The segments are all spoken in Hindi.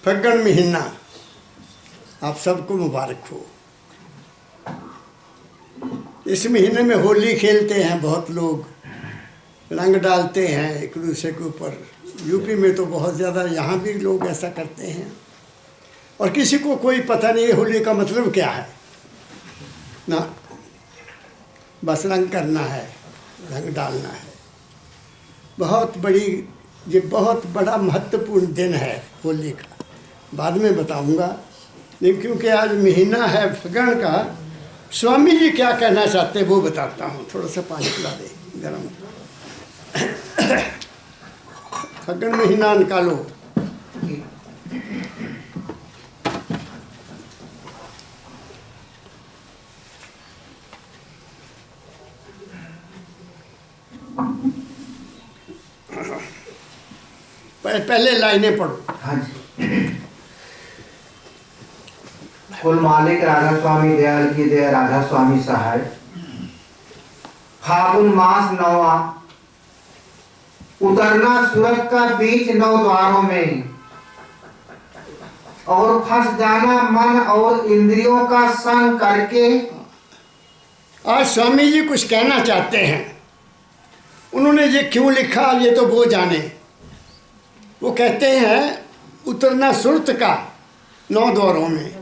फग्गन महीना आप सबको मुबारक हो। इस महीने में होली खेलते हैं बहुत लोग, रंग डालते हैं एक दूसरे के ऊपर। यूपी में तो बहुत ज़्यादा, यहाँ भी लोग ऐसा करते हैं। और किसी को कोई पता नहीं है होली का मतलब क्या है ना, बस रंग करना है, रंग डालना है। बहुत बड़ी, ये बहुत बड़ा महत्वपूर्ण दिन है होली का, बाद में बताऊंगा। लेकिन क्योंकि आज महीना है फग्गन का, स्वामी जी क्या कहना चाहते हैं वो बताता हूँ। थोड़ा सा पानी पिला दे गरम। फग्गन महीना निकालो। पहले लाइनें पढ़ो। हाँ जी। कुल मालिक राधा स्वामी दयाल की दया, राधा स्वामी सहाय। फागुन मास नौवा, उतरना सूरत का बीच 9 द्वारों में, और फंस जाना मन और इंद्रियों का संग करके। आज स्वामी जी कुछ कहना चाहते हैं। उन्होंने ये क्यों लिखा ये तो वो जाने। वो कहते हैं उतरना सुरत का 9 द्वारों में,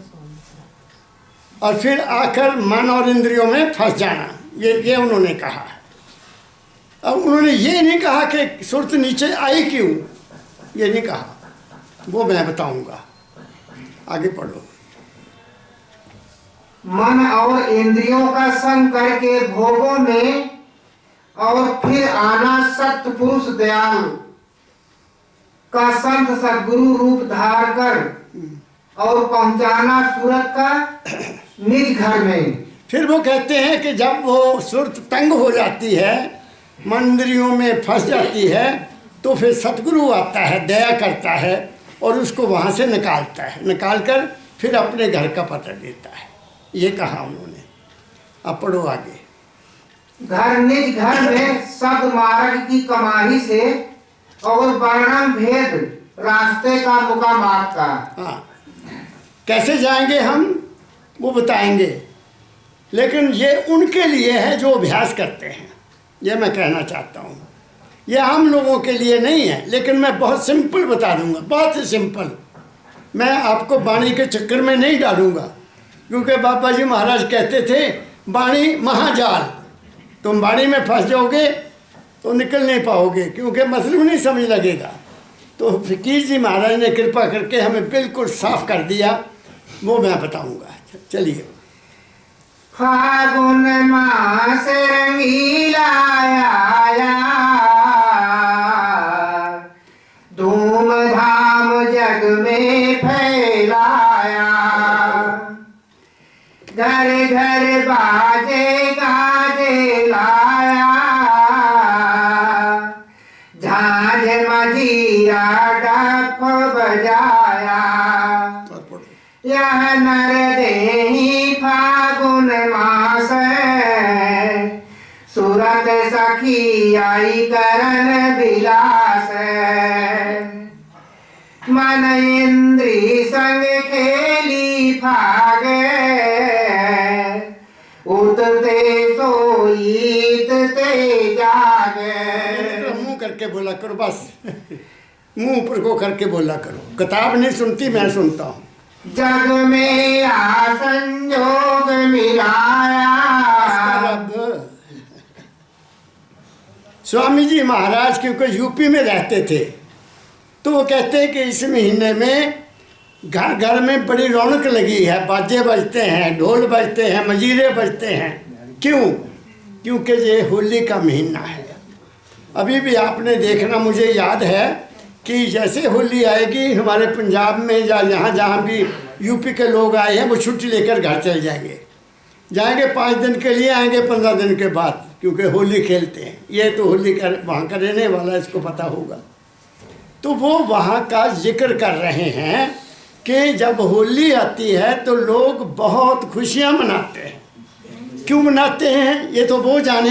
और फिर आकर मन और इंद्रियों में फंस जाना, ये उन्होंने कहा है। अब उन्होंने ये नहीं कहा कि सुरत नीचे आई क्यों, ये नहीं कहा, वो मैं बताऊंगा। आगे पढ़ो। मन और इंद्रियों का संग करके भोगों में, और फिर आना सत्य पुरुष दयाल का संत सदगुरु रूप धार कर, और पहुंचाना सूरत का निज घर में। फिर वो कहते हैं कि जब वो सुरत तंग हो जाती है, मंदिरों में फंस जाती है, तो फिर सतगुरु आता है, दया करता है और उसको वहाँ से निकालता है, निकाल कर फिर अपने घर का पता देता है। ये कहा उन्होंने। अब पढ़ो आगे। घर निज घर में शब्द मार्ग की कमाही से, और वर्णन भेद रास्ते का मुकामात का। हाँ, कैसे जाएंगे हम वो बताएंगे, लेकिन ये उनके लिए है जो अभ्यास करते हैं। ये मैं कहना चाहता हूँ, ये हम लोगों के लिए नहीं है। लेकिन मैं बहुत सिंपल बता दूंगा, बहुत ही सिंपल। मैं आपको वाणी के चक्कर में नहीं डालूंगा, क्योंकि बाबा जी महाराज कहते थे वाणी महाजाल, तुम वाणी में फंस जाओगे तो निकल नहीं पाओगे, क्योंकि मतलब नहीं समझ लगेगा। तो फकीर जी महाराज ने कृपा करके हमें बिल्कुल साफ कर दिया, वो मैं बताऊंगा। चलिए। फागुन मास रंगीला आया, धूमधाम जग में फैलाया। घर घर बाजे गाजे लाया, झांझ मजीरा डफ बजाया। यह नर देही फागुन मास, सूरत सखी आई करन विलास। मन इंद्री संग खेली फागे, उतते सोईत ते जागे। मुंह करके बोला करो बस, मुंह ऊपर को करके बोला करो। किताब नहीं सुनती, मैं सुनता हूँ। जग में आ संजोग मिलाया। स्वामी जी महाराज क्योंकि यूपी में रहते थे, तो वो कहते हैं कि इस महीने में घर घर में बड़ी रौनक लगी है, बाजे बजते हैं, ढोल बजते हैं, मजीरे बजते हैं। क्यों? क्योंकि ये होली का महीना है। अभी भी आपने देखना, मुझे याद है कि जैसे होली आएगी हमारे पंजाब में या यहाँ जहाँ भी यूपी के लोग आए हैं, वो छुट्टी लेकर घर चले जाएंगे 5 दिन के लिए, आएंगे 15 दिन के बाद, क्योंकि होली खेलते हैं। ये तो होली का वहाँ का रहने वाला, इसको पता होगा। तो वो वहाँ का जिक्र कर रहे हैं कि जब होली आती है तो लोग बहुत खुशियाँ मनाते हैं। क्यों मनाते हैं ये तो वो जाने,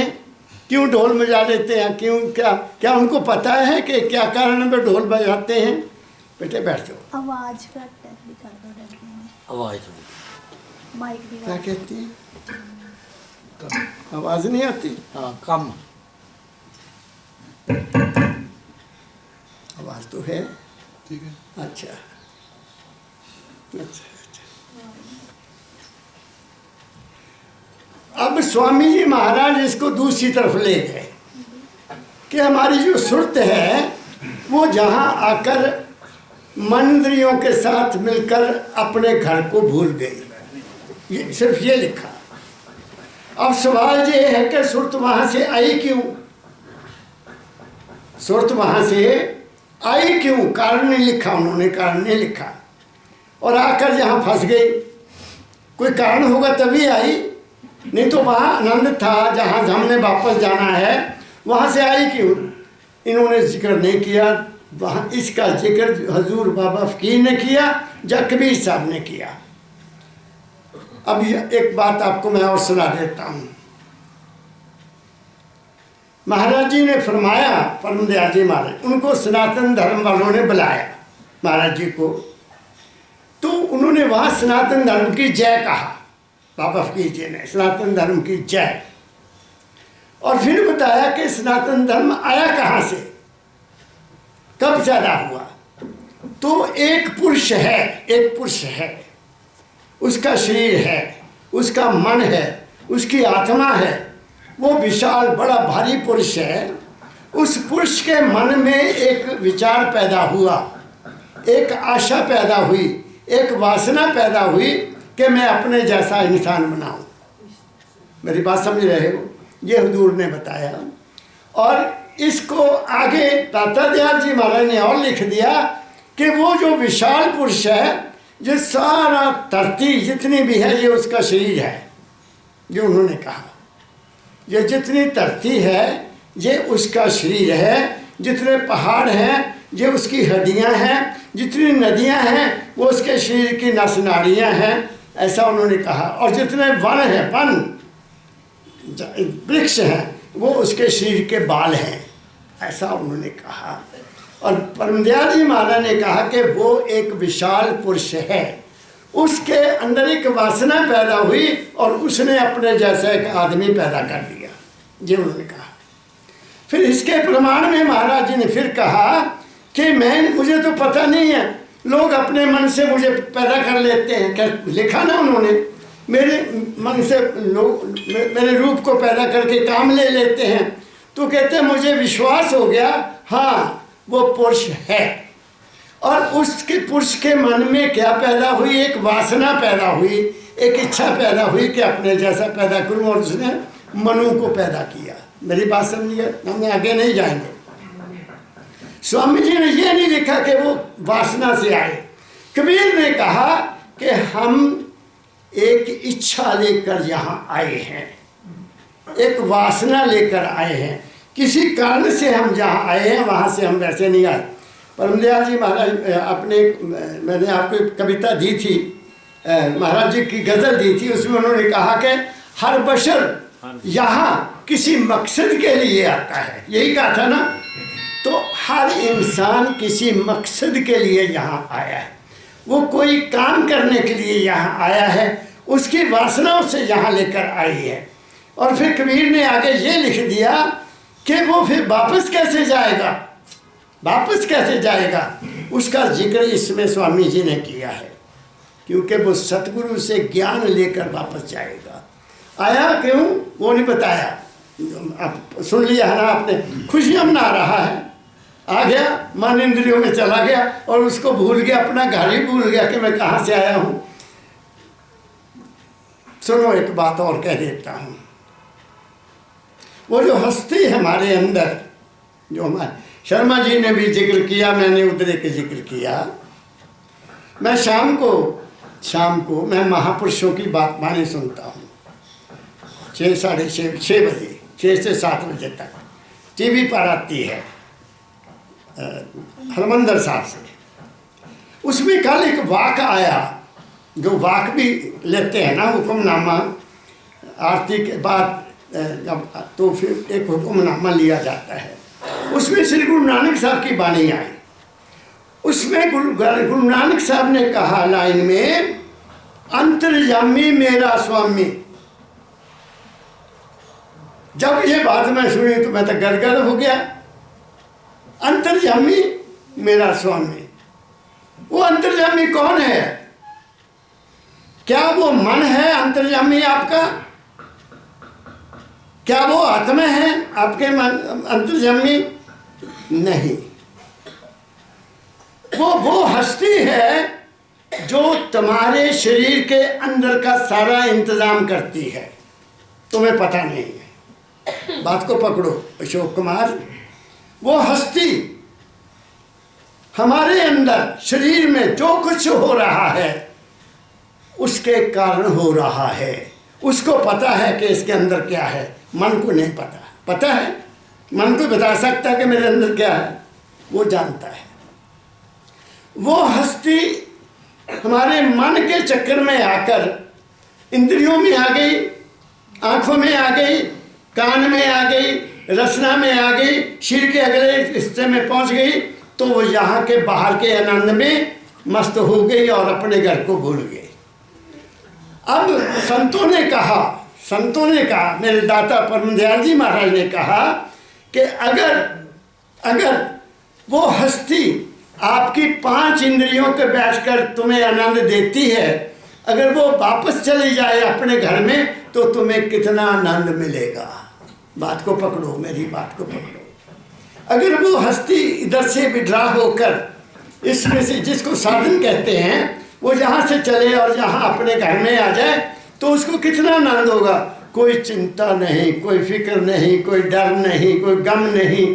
क्यों ढोल बजा लेते हैं, क्यों, क्या क्या उनको पता है कि क्या कारण में ढोल बजाते हैं? बेटे बैठ जाओ। आवाज का टेस्ट भी कर दो डरते हैं। आवाज माइक भी क्या कहती हैं? आवाज नहीं आती? हाँ कम। आवाज तो है। ठीक है। अच्छा अच्छा। अब स्वामी जी महाराज इसको दूसरी तरफ ले गए कि हमारी जो सुरत है वो जहाँ आकर मंद्रियों के साथ मिलकर अपने घर को भूल गई, ये सिर्फ ये लिखा। अब सवाल ये है कि सुरत वहाँ से आई क्यों? सुरत वहाँ से आई क्यों? कारण नहीं लिखा उन्होंने, कारण नहीं लिखा। और आकर यहाँ फंस गई, कोई कारण होगा तभी आई, नहीं तो वहाँ आनंद था जहाँ हमने वापस जाना है, वहाँ से आई क्यों? इन्होंने जिक्र नहीं किया वहाँ। इसका जिक्र हजूर बाबा फकीर ने किया या कबीर साहब ने किया। अब एक बात आपको मैं और सुना देता हूँ। महाराज जी ने फरमाया, परम दयाल जी महाराज, उनको सनातन धर्म वालों ने बुलाया महाराज जी को, तो उन्होंने वहाँ सनातन धर्म की जय कहा। बाबा फकीर जी ने सनातन धर्म की जय, और फिर बताया कि सनातन धर्म आया कहाँ से, कब पैदा हुआ। तो एक पुरुष है, एक पुरुष है, उसका शरीर है, उसका मन है, उसकी आत्मा है, वो विशाल बड़ा भारी पुरुष है। उस पुरुष के मन में एक विचार पैदा हुआ, एक आशा पैदा हुई, एक वासना पैदा हुई कि मैं अपने जैसा इंसान बनाऊं। मेरी बात समझ रहे हो? ये हुजूर ने बताया। और इसको आगे दाता दयाल जी महाराज ने और लिख दिया कि वो जो विशाल पुरुष है, जो सारा धरती जितनी भी है ये उसका शरीर है। जो उन्होंने कहा ये जितनी धरती है ये उसका शरीर है, जितने पहाड़ हैं ये उसकी हड्डियां हैं, जितनी नदियां हैं वो उसके शरीर की नस नाड़ियां हैं, ऐसा उन्होंने कहा। और जितने वन हैं, वन वृक्ष हैं, वो उसके शरीर के बाल हैं, ऐसा उन्होंने कहा। और परम दयाल जी महाराज ने कहा कि वो एक विशाल पुरुष है, उसके अंदर एक वासना पैदा हुई और उसने अपने जैसा एक आदमी पैदा कर दिया, ये उन्होंने कहा। फिर इसके प्रमाण में महाराज जी ने फिर कहा कि मुझे तो पता नहीं है, लोग अपने मन से मुझे पैदा कर लेते हैं। क्या लिखा ना उन्होंने, मेरे मन से लोग मेरे रूप को पैदा करके काम ले लेते हैं। तो कहते हैं मुझे विश्वास हो गया, हाँ वो पुरुष है। और उसके पुरुष के मन में क्या पैदा हुई, एक वासना पैदा हुई, एक इच्छा पैदा हुई कि अपने जैसा पैदा करूं, और उसने मनु को पैदा किया। मेरी बात समझिए, हम आगे नहीं जाएंगे। स्वामी जी ने ये नहीं लिखा कि वो वासना से आए। कबीर ने कहा कि हम एक इच्छा लेकर यहाँ आए हैं, एक वासना लेकर आए हैं, किसी कारण से हम जहाँ आए हैं वहाँ से हम वैसे नहीं आए। परम दयाल जी महाराज अपने, मैंने आपको एक कविता दी थी, महाराज जी की गज़ल दी थी, उसमें उन्होंने कहा कि हर बशर यहाँ किसी मकसद के लिए आता है, यही कहा था ना। तो हर इंसान किसी मकसद के लिए यहाँ आया है, वो कोई काम करने के लिए यहाँ आया है, उसकी वासनाओं से यहाँ लेकर आई है। और फिर कबीर ने आगे ये लिख दिया कि वो फिर वापस कैसे जाएगा, वापस कैसे जाएगा, उसका जिक्र इसमें स्वामी जी ने किया है, क्योंकि वो सतगुरु से ज्ञान लेकर वापस जाएगा। आया क्यों वो नहीं बताया, आप सुन लिया है ना आपने, खुशियाँ मना रहा है, आ गया मन इंद्रियों में चला गया और उसको भूल गया, अपना घर ही भूल गया कि मैं कहाँ से आया हूँ। सुनो एक बात और कह देता हूँ, वो जो हस्ती है हमारे अंदर, जो हमारे शर्मा जी ने भी जिक्र किया, मैंने उधर के जिक्र किया। मैं शाम को मैं महापुरुषों की बात माने सुनता हूँ, 6 साढ़े 6 बजे, 6 से 7 बजे तक टीवी पर आती है हरमंदर साहब से। उसमें कल एक वाक आया, जो वाक भी लेते हैं ना, हुक्मनामा आरती के बाद तो फिर एक हुक्मनामा लिया जाता है। उसमें श्री गुरु नानक साहब की वाणी आई। उसमें गुरु नानक साहब ने कहा लाइन में, अंतर्यामी मेरा स्वामी। जब ये बात मैं सुनी तो मैं तो गदगद हो गया। अंतर्यामी मेरा स्वामी, वो अंतर्यामी कौन है? क्या वो मन है अंतर्यामी आपका? क्या वो आत्मा है आपके मन अंतर्यामी? नहीं, वो हस्ती है जो तुम्हारे शरीर के अंदर का सारा इंतजाम करती है। तुम्हें पता नहीं है, बात को पकड़ो अशोक कुमार। वो हस्ती हमारे अंदर शरीर में जो कुछ हो रहा है उसके कारण हो रहा है। उसको पता है कि इसके अंदर क्या है, मन को नहीं पता। पता है, मन को बता सकता है कि मेरे अंदर क्या है, वो जानता है। वो हस्ती हमारे मन के चक्कर में आकर इंद्रियों में आ गई, आंखों में आ गई, कान में आ गई, रसना में आ गई, सिर के अगले हिस्से में पहुंच गई, तो वो यहाँ के बाहर के आनंद में मस्त हो गई और अपने घर को भूल गई। अब संतों ने कहा, मेरे दाता परम दयाल जी महाराज ने कहा कि अगर वो हस्ती आपकी 5 इंद्रियों के बैठकर तुम्हें आनंद देती है, अगर वो वापस चली जाए अपने घर में तो तुम्हें कितना आनंद मिलेगा। बात को पकड़ो, मेरी बात को पकड़ो। अगर वो हस्ती इधर से विड्रा होकर इसमें से जिसको साधन कहते हैं वो यहाँ से चले और यहाँ अपने घर में आ जाए तो उसको कितना आनंद होगा। कोई चिंता नहीं, कोई फिक्र नहीं, कोई डर नहीं, कोई गम नहीं,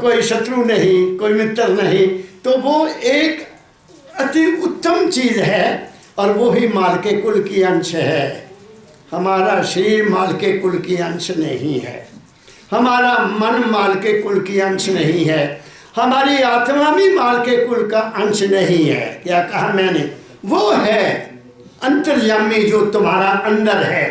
कोई शत्रु नहीं, कोई मित्र नहीं। तो वो एक अति उत्तम चीज़ है और वो ही माल के कुल की अंश है। हमारा शरीर माल के कुल की अंश नहीं है, हमारा मन माल के कुल की अंश नहीं है, हमारी आत्मा भी माल के कुल का अंश नहीं है। क्या कहा मैंने? वो है अंतर्यामी जो तुम्हारा अंदर है,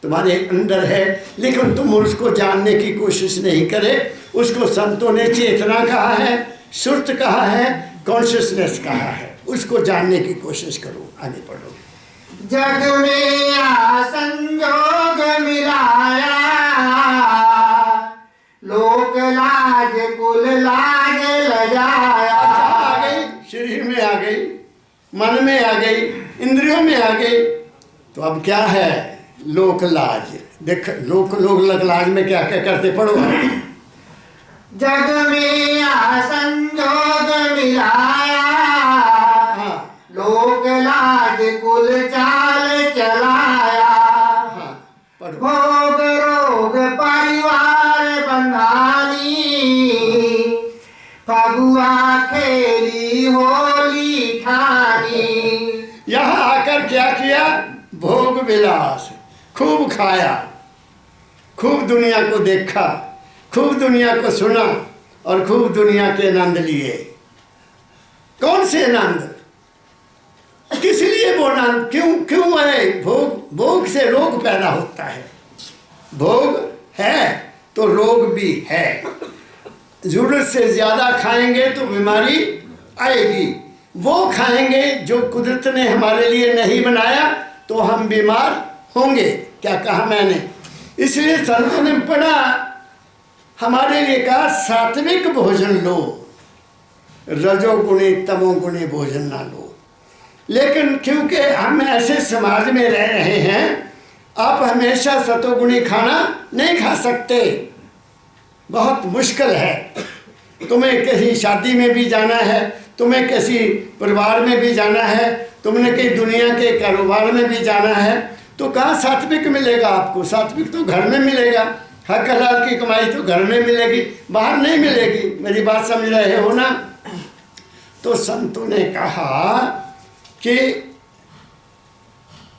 तुम्हारे अंदर है, लेकिन तुम उसको जानने की कोशिश नहीं करे। उसको संतों ने चेतना कहा है, सुरत कहा है, कॉन्शियसनेस कहा है। उसको जानने की कोशिश करो। आगे पढ़ो। जग में संजोग मिलाया, लोक लाज कुल लाज लजाया। आ गई, शरीर में आ गई, मन में आ गई, इंद्रियों में आ गई, तो अब क्या है? लोक लाज। देख लोक लाज में क्या क्या करते, पढ़ो। जग में संजोग मिलाया, लोक लाज कुल चाल चलाया। भोग रोग परिवार बंधानी, फगुआ खेली होली ठानी। यहाँ आकर क्या किया? भोग विलास, खूब खाया, खूब दुनिया को देखा, खूब दुनिया को सुना और खूब दुनिया के आनंद लिए। कौन से आनंद? किस लिए वो आनंद? क्यों है? भोग से रोग पैदा होता है। भोग है तो रोग भी है। जरूरत से ज़्यादा खाएंगे तो बीमारी आएगी। वो खाएंगे जो कुदरत ने हमारे लिए नहीं बनाया तो हम बीमार होंगे। क्या कहा मैंने? इसलिए संतों ने पढ़ा, हमारे लिए कहा सात्विक भोजन लो, रजोगुणी तमोगुणी भोजन ना लो। लेकिन क्योंकि हम ऐसे समाज में रह रहे हैं, आप हमेशा सतोगुणी खाना नहीं खा सकते, बहुत मुश्किल है। तुम्हें किसी शादी में भी जाना है, तुम्हें किसी परिवार में भी जाना है, तुमने कहीं दुनिया के कारोबार में भी जाना है, तो कहाँ सात्विक मिलेगा आपको? सात्विक तो घर में मिलेगा। हक हलाल की कमाई तो घर में मिलेगी, बाहर नहीं मिलेगी। मेरी बात समझ रहे हो ना? तो संतों ने कहा कि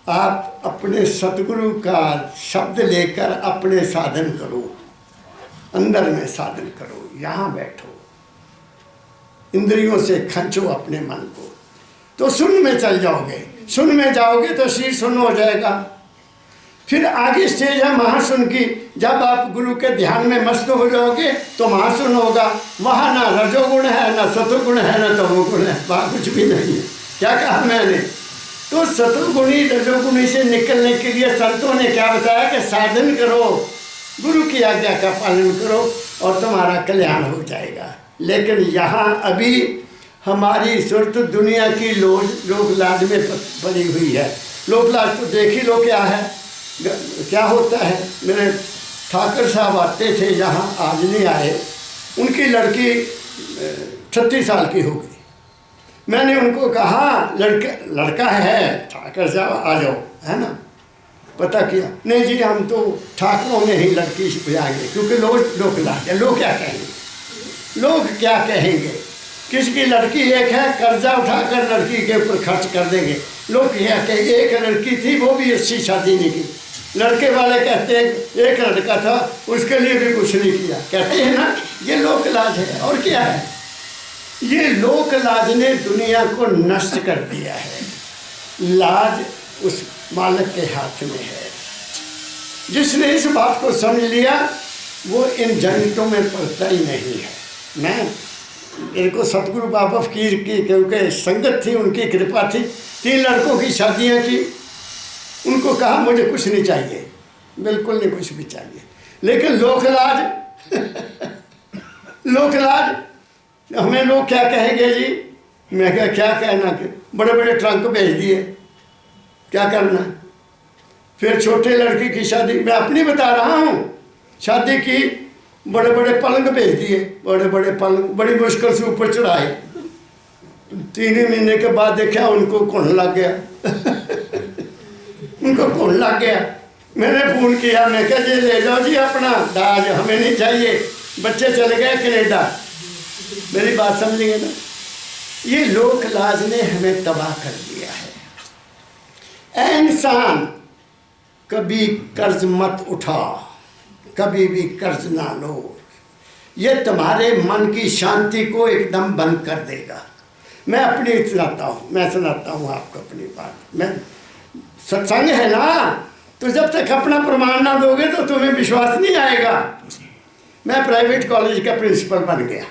आप अपने सतगुरु का शब्द लेकर अपने साधन करो, अंदर में साधन करो, यहाँ बैठो, इंद्रियों से खंचो अपने मन को, तो शून्य में चल जाओगे। शून्य में जाओगे तो शरीर शून्य हो जाएगा। फिर आगे स्टेज है महासुन की। जब आप गुरु के ध्यान में मस्त हो जाओगे तो महासुन होगा। वहाँ ना रजोगुण है, ना सतोगुण है, ना तमोगुण है, वहाँ कुछ भी नहीं है। क्या कहा मैंने? तो सतोगुणी रजोगुणी से निकलने के लिए संतों ने क्या बताया कि साधन करो, गुरु की आज्ञा का पालन करो और तुम्हारा कल्याण हो जाएगा। लेकिन यहाँ अभी हमारी सुरत दुनिया की लोक लाज में पड़ी हुई है। लोक लाज तो देख ही लो क्या है, क्या होता है। मेरे ठाकर साहब आते थे यहाँ, आज नहीं आए। उनकी लड़की 36 साल की हो गई। मैंने उनको कहा लड़का है ठाकर साहब आ जाओ, है ना, पता किया। नहीं जी हम तो ठाकरों में ही लड़की बुलाएंगे, क्योंकि लोग लाज है। लोग क्या कहेंगे, लोग क्या कहेंगे। किसकी लड़की एक है, कर्जा उठाकर लड़की के ऊपर खर्च कर देंगे। लोग क्या कहेंगे, एक लड़की थी वो भी अच्छी शादी नहीं की। लड़के वाले कहते हैं एक लड़का था उसके लिए भी कुछ नहीं किया। कहते हैं ना ये लोक लाज है। और क्या है, ये लोक लाज ने दुनिया को नष्ट कर दिया है। लाज उस मालिक के हाथ में है। जिसने इस बात को समझ लिया वो इन झंझटों में पड़ता ही नहीं है। मैं मेरे को सतगुरु बाबा फकीर की क्योंकि संगत थी, उनकी कृपा थी। 3 लड़कों की शादियां की। उनको कहा मुझे कुछ नहीं चाहिए, बिल्कुल नहीं कुछ भी चाहिए। लेकिन लोकलाज लोकलाज, हमें लोग क्या कहेंगे जी। मैं क्या कहना कि बड़े बड़े ट्रंक भेज दिए, क्या करना। फिर छोटे लड़की की शादी, मैं अपनी बता रहा हूँ, शादी की, बड़े बड़े पलंग भेज दिए। बड़े बड़े पलंग बड़ी मुश्किल से ऊपर चढ़ाए। 3 महीने के बाद देखा उनको कौन लग गया उनको कौन लग गया। मैंने फ़ोन किया, मैं कहा जी ले जाओ जी अपना दाज, हमें नहीं चाहिए। बच्चे चले गए कनेडा। मेरी बात समझिए ना, ये लोक लाज ने हमें तबाह कर दिया है। ऐ इंसान कभी कर्ज मत उठा, कभी भी कर्ज ना लो। ये तुम्हारे मन की शांति को एकदम बंद कर देगा। मैं अपनी सुनाता हूँ आपको अपनी बात। मैं सत्संग है ना, तो जब तक अपना प्रमाण ना दोगे तो तुम्हें विश्वास नहीं आएगा। मैं प्राइवेट कॉलेज का प्रिंसिपल बन गया।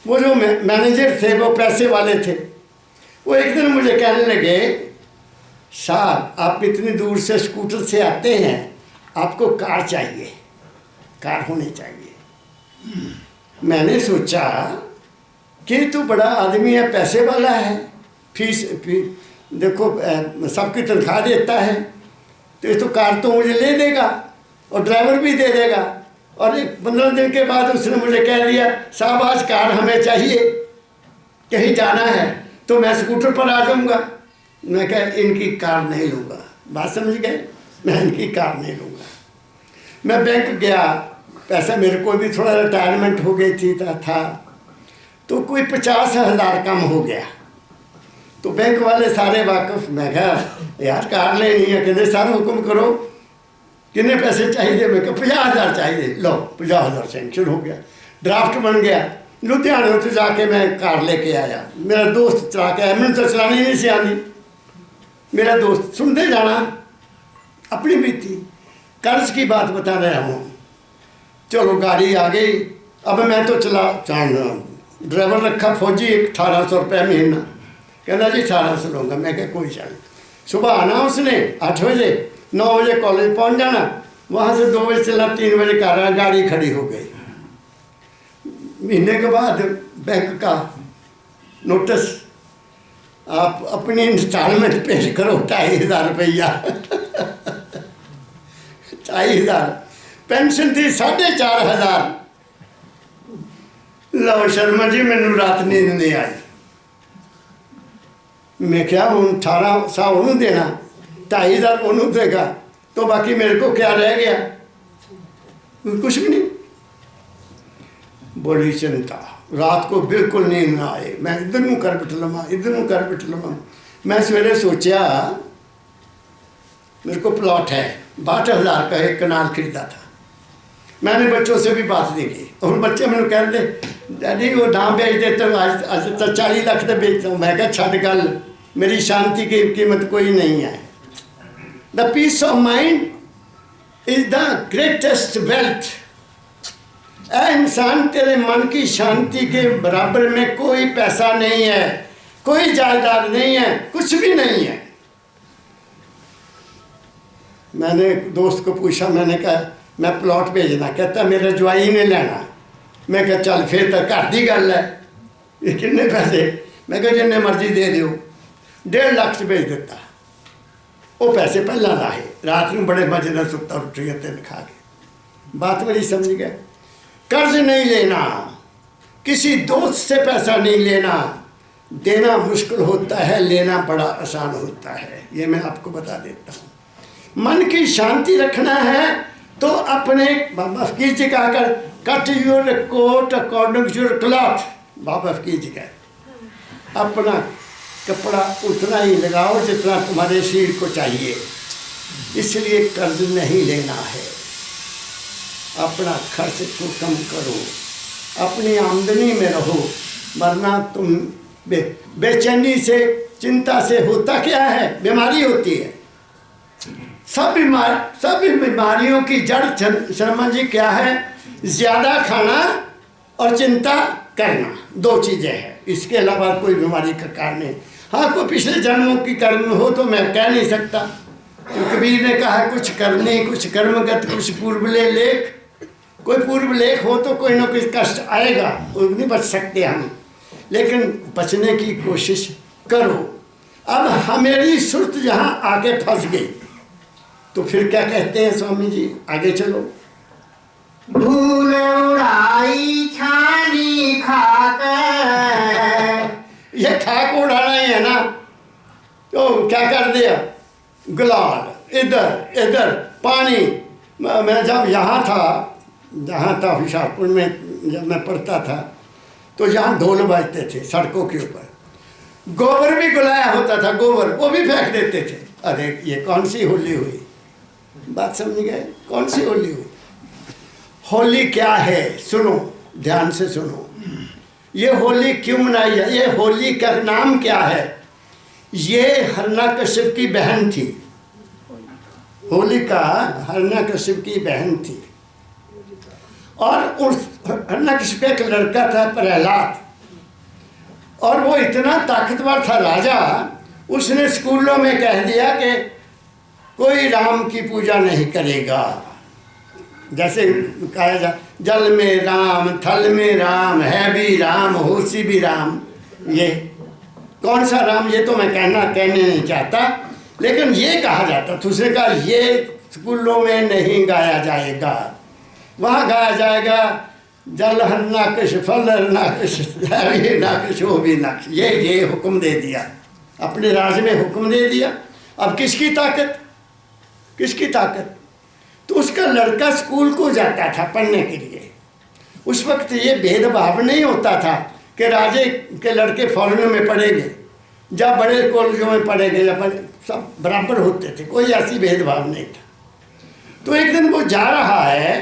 वो जो मैनेजर थे वो पैसे वाले थे। वो एक दिन मुझे कहने लगे, साहब आप इतनी दूर से स्कूटर से आते हैं, आपको कार चाहिए, कार होनी चाहिए। मैंने सोचा कि तू बड़ा आदमी है, पैसे वाला है, फीस देखो सबकी तनख्वाह देता है, तो ये तो कार तो मुझे ले देगा और ड्राइवर भी दे देगा। और 15 दिन के बाद उसने मुझे कह दिया, साहब आज कार हमें चाहिए, कहीं जाना है, तो मैं स्कूटर पर आ जाऊँगा। मैं कह इनकी कार नहीं लूँगा। बात समझ गए, मैं इनकी कार नहीं लूँगा। मैं बैंक गया, पैसा मेरे को भी थोड़ा रिटायरमेंट हो गई थी था, तो कोई 50,000 कम हो गया। तो बैंक वाले सारे वाकफ। मैं कहा यार कार लेनी है। कहते सर हुक्म करो, कितने पैसे चाहिए। मैं कहा 50,000 चाहिए। लो 50,000 सेंक्शन हो गया, ड्राफ्ट बन गया। लुधियाने से जाके मैं कार लेके आया। मेरा दोस्त चला के आया, मैंने तो चलानी नहीं सी आनी। मेरा दोस्त सुनते जाना, अपनी बीती कर्ज की बात बता रहा हूँ। चलो गाड़ी आ गई। अब मैं तो ड्राइवर रखा फौजी, 1800 रुपये महीना। कहना जी 1800 लूँगा। मैं क्या कोई चल। सुबह आना उसने 8 बजे, 9 बजे कॉलेज पहुँच जाना, वहाँ से 2 बजे चला, 3 बजे कार गाड़ी खड़ी हो गई। महीने के बाद बैंक का नोटिस, आप अपनी इंस्टॉलमेंट पेश करो 2,500 रुपया 2,500। पेंशन थी 4,500। लो शर्मा जी मैनू रात नींद नहीं आई। मैं क्या हूँ 1800 उन्होंने देना, 2,500 उन्होंने देगा, तो बाकी मेरे को क्या रह गया, कुछ भी नहीं। बड़ी चिंता, रात को बिल्कुल नींद ना आए। मैं इधर नूं कर बिठ लवां, इधर नूं कर बिठ लवां। मैं सवेरे सोचा मेरे को प्लॉट है 62,000 का, 1 कनाल खरीदा था। मैंने बच्चों से भी बात नहीं की और बच्चे मैंने कहते डैडी वो ना बेच देते हो, आज तो 40 लाख से बेचता हूँ। मैं क्या छड़ गल, मेरी शांति की कीमत कोई नहीं है। The peace of mind is the greatest wealth. ऐ इंसान, तेरे मन की शांति के बराबर में कोई पैसा नहीं है, कोई जायदाद नहीं है, कुछ भी नहीं है। मैंने दोस्त को पूछा, मैंने कहा मैं प्लॉट भेजना, कहता मेरा ज्वाई ने लेना। मैं कहा चल फिर तो घर की गल है, ये किन्ने पैसे? मैं कहा जिन्ने मर्जी दे दियो। 1.5 लाख च भेज दिता। वो पैसे पहला लाए, रात में बड़े मजे ਨਾਲ सुता रोटियां तेन खा के। बात मेरी समझ गए? कर्ज नहीं लेना, किसी दोस्त से पैसा नहीं लेना। देना मुश्किल होता है, लेना बड़ा आसान होता है, ये मैं आपको बता देता हूँ। मन की शांति रखना है तो अपने, बाबा फकीर जी कहा कर, cut your coat according to your cloth. बाबा फकीर जी कहा अपना कपड़ा उतना ही लगाओ जितना तुम्हारे शरीर को चाहिए। इसलिए कर्ज नहीं लेना है, अपना खर्च को कम करो, अपनी आमदनी में रहो, वरना तुम बेचैनी से, चिंता से होता क्या है? बीमारी होती है। सब बीमारियों की जड़ शर्मा जी क्या है? ज़्यादा खाना और चिंता करना, 2 चीज़ें हैं। इसके अलावा कोई बीमारी का कारण नहीं। हाँ, कोई पिछले जन्मों की कर्म हो तो मैं कह नहीं सकता। तो कबीर ने कहा कुछ करने कुछ कर्मगत कुछ पूर्वले लेख। कोई पूर्व लेख हो तो कोई ना कोई कष्ट आएगा, वो नहीं बच सकते हम, लेकिन बचने की कोशिश करो। अब मेरी सुरत जहाँ आके फंस गई तो फिर क्या कहते हैं स्वामी जी? आगे चलो। धूल उड़ाई छानी खाकर, ये खाक उड़ाना ही है ना। तो क्या कर दिया? गुलाल इधर इधर पानी। मैं जब यहाँ था हुशियारपुर में, जब मैं पढ़ता था तो यहाँ ढोल बजते थे सड़कों के ऊपर। गोबर भी गुलाया होता था, गोबर वो भी फेंक देते थे। अरे ये कौन सी होली हुई? बात समझ गए? कौन सी होली हुई? होली क्या है? सुनो, ध्यान से सुनो। ये होली क्यों मनाई जाए? ये होली का नाम क्या है? ये हिरण्यकश्यप की बहन थी। होलिका हिरण्यकश्यप की बहन थी। और उस हिरण्यकश्यप का एक लड़का था प्रहलाद, और वो इतना ताकतवर था राजा, उसने स्कूलों में कह दिया कि कोई राम की पूजा नहीं करेगा। जैसे कहा जा, जल में राम, थल में राम, है भी राम, होशी भी राम। ये कौन सा राम? ये तो मैं कहने नहीं चाहता, लेकिन ये कहा जाता। तो उसने कहा ये स्कूलों में नहीं गाया जाएगा, वहाँ गाया जाएगा जल हरनाकश, फल हरनाकश, ये नाकश, वो भी नाकश। ये हुक्म दे दिया, अपने राज में हुक्म दे दिया। अब किसकी ताकत? किसकी ताकत? तो उसका लड़का स्कूल को जाता था पढ़ने के लिए। उस वक्त ये भेदभाव नहीं होता था कि राजे के लड़के फॉरेन में पढ़ेंगे या बड़े कॉलेजों में पढ़ेंगे, या सब बराबर होते थे, कोई ऐसी भेदभाव नहीं था। तो एक दिन वो जा रहा है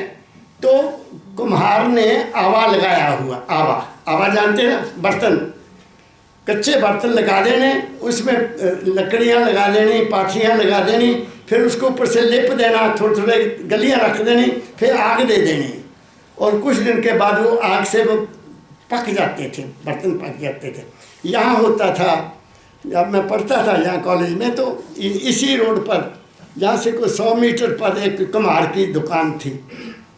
तो कुम्हार ने आवा लगाया हुआ, आवा जानते हैं? बर्तन, कच्चे बर्तन लगा देने, उसमें लकड़ियाँ लगा देनी, पाथियाँ लगा देनी, फिर उसको ऊपर से लिप देना, थोड़े थोड़े गलियाँ रख देनी, फिर आग दे देनी। और कुछ दिन के बाद वो आग से वो पक जाते थे, बर्तन पक जाते थे। यहाँ होता था, जब मैं पढ़ता था यहाँ कॉलेज में, तो इसी रोड पर, जहाँ से कोई 100 मीटर पर एक कुम्हार की दुकान थी,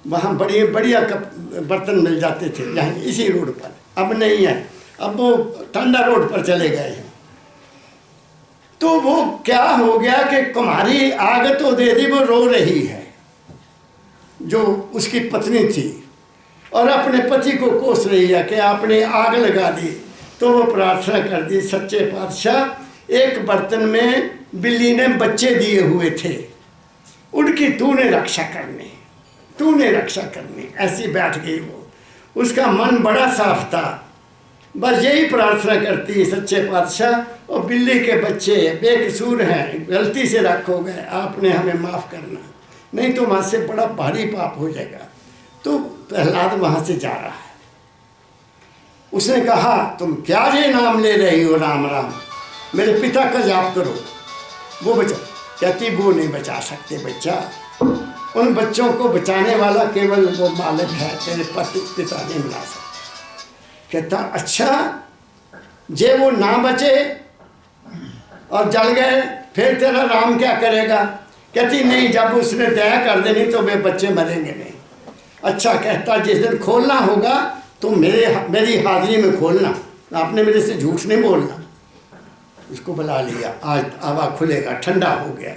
वहाँ बढ़िया बर्तन मिल जाते थे, यहाँ इसी रोड पर। अब नहीं है, अब वो टांडा रोड पर चले गए हैं। तो वो क्या हो गया कि कुम्हारी आग तो दे दी, वो रो रही है जो उसकी पत्नी थी, और अपने पति को कोस रही है कि आपने आग लगा दी। तो वो प्रार्थना कर दी, सच्चे पातशाह, एक बर्तन में बिल्ली ने बच्चे दिए हुए थे, उनकी तूने रक्षा करनी, तूने रक्षा करनी। ऐसी बैठ गई वो। उसका मन बड़ा साफ था, बस यही प्रार्थना करती, सच्चे पातशाह, और बिल्ली के बच्चे बेकसूर हैं, गलती से रखो गए, आपने हमें माफ़ करना, नहीं तो वहाँ से बड़ा भारी पाप हो जाएगा। तो प्रहलाद वहाँ से जा रहा है। उसने कहा तुम क्या ये नाम ले रही हो? राम राम, मेरे पिता का जाप करो। वो बचा कहती वो नहीं बचा सकते बच्चा, उन बच्चों को बचाने वाला केवल वो मालिक है, तेरे पिता नहीं बना सकते। कहता अच्छा जे वो ना बचे और जल गए फिर तेरा राम क्या करेगा? कहती नहीं, जब उसने दया कर देनी तो वे बच्चे मरेंगे नहीं। अच्छा, कहता जिस दिन खोलना होगा तो मेरी हाजिरी में खोलना, आपने मेरे से झूठ नहीं बोलना। उसको बुला लिया, आज आवा खुलेगा, ठंडा हो गया,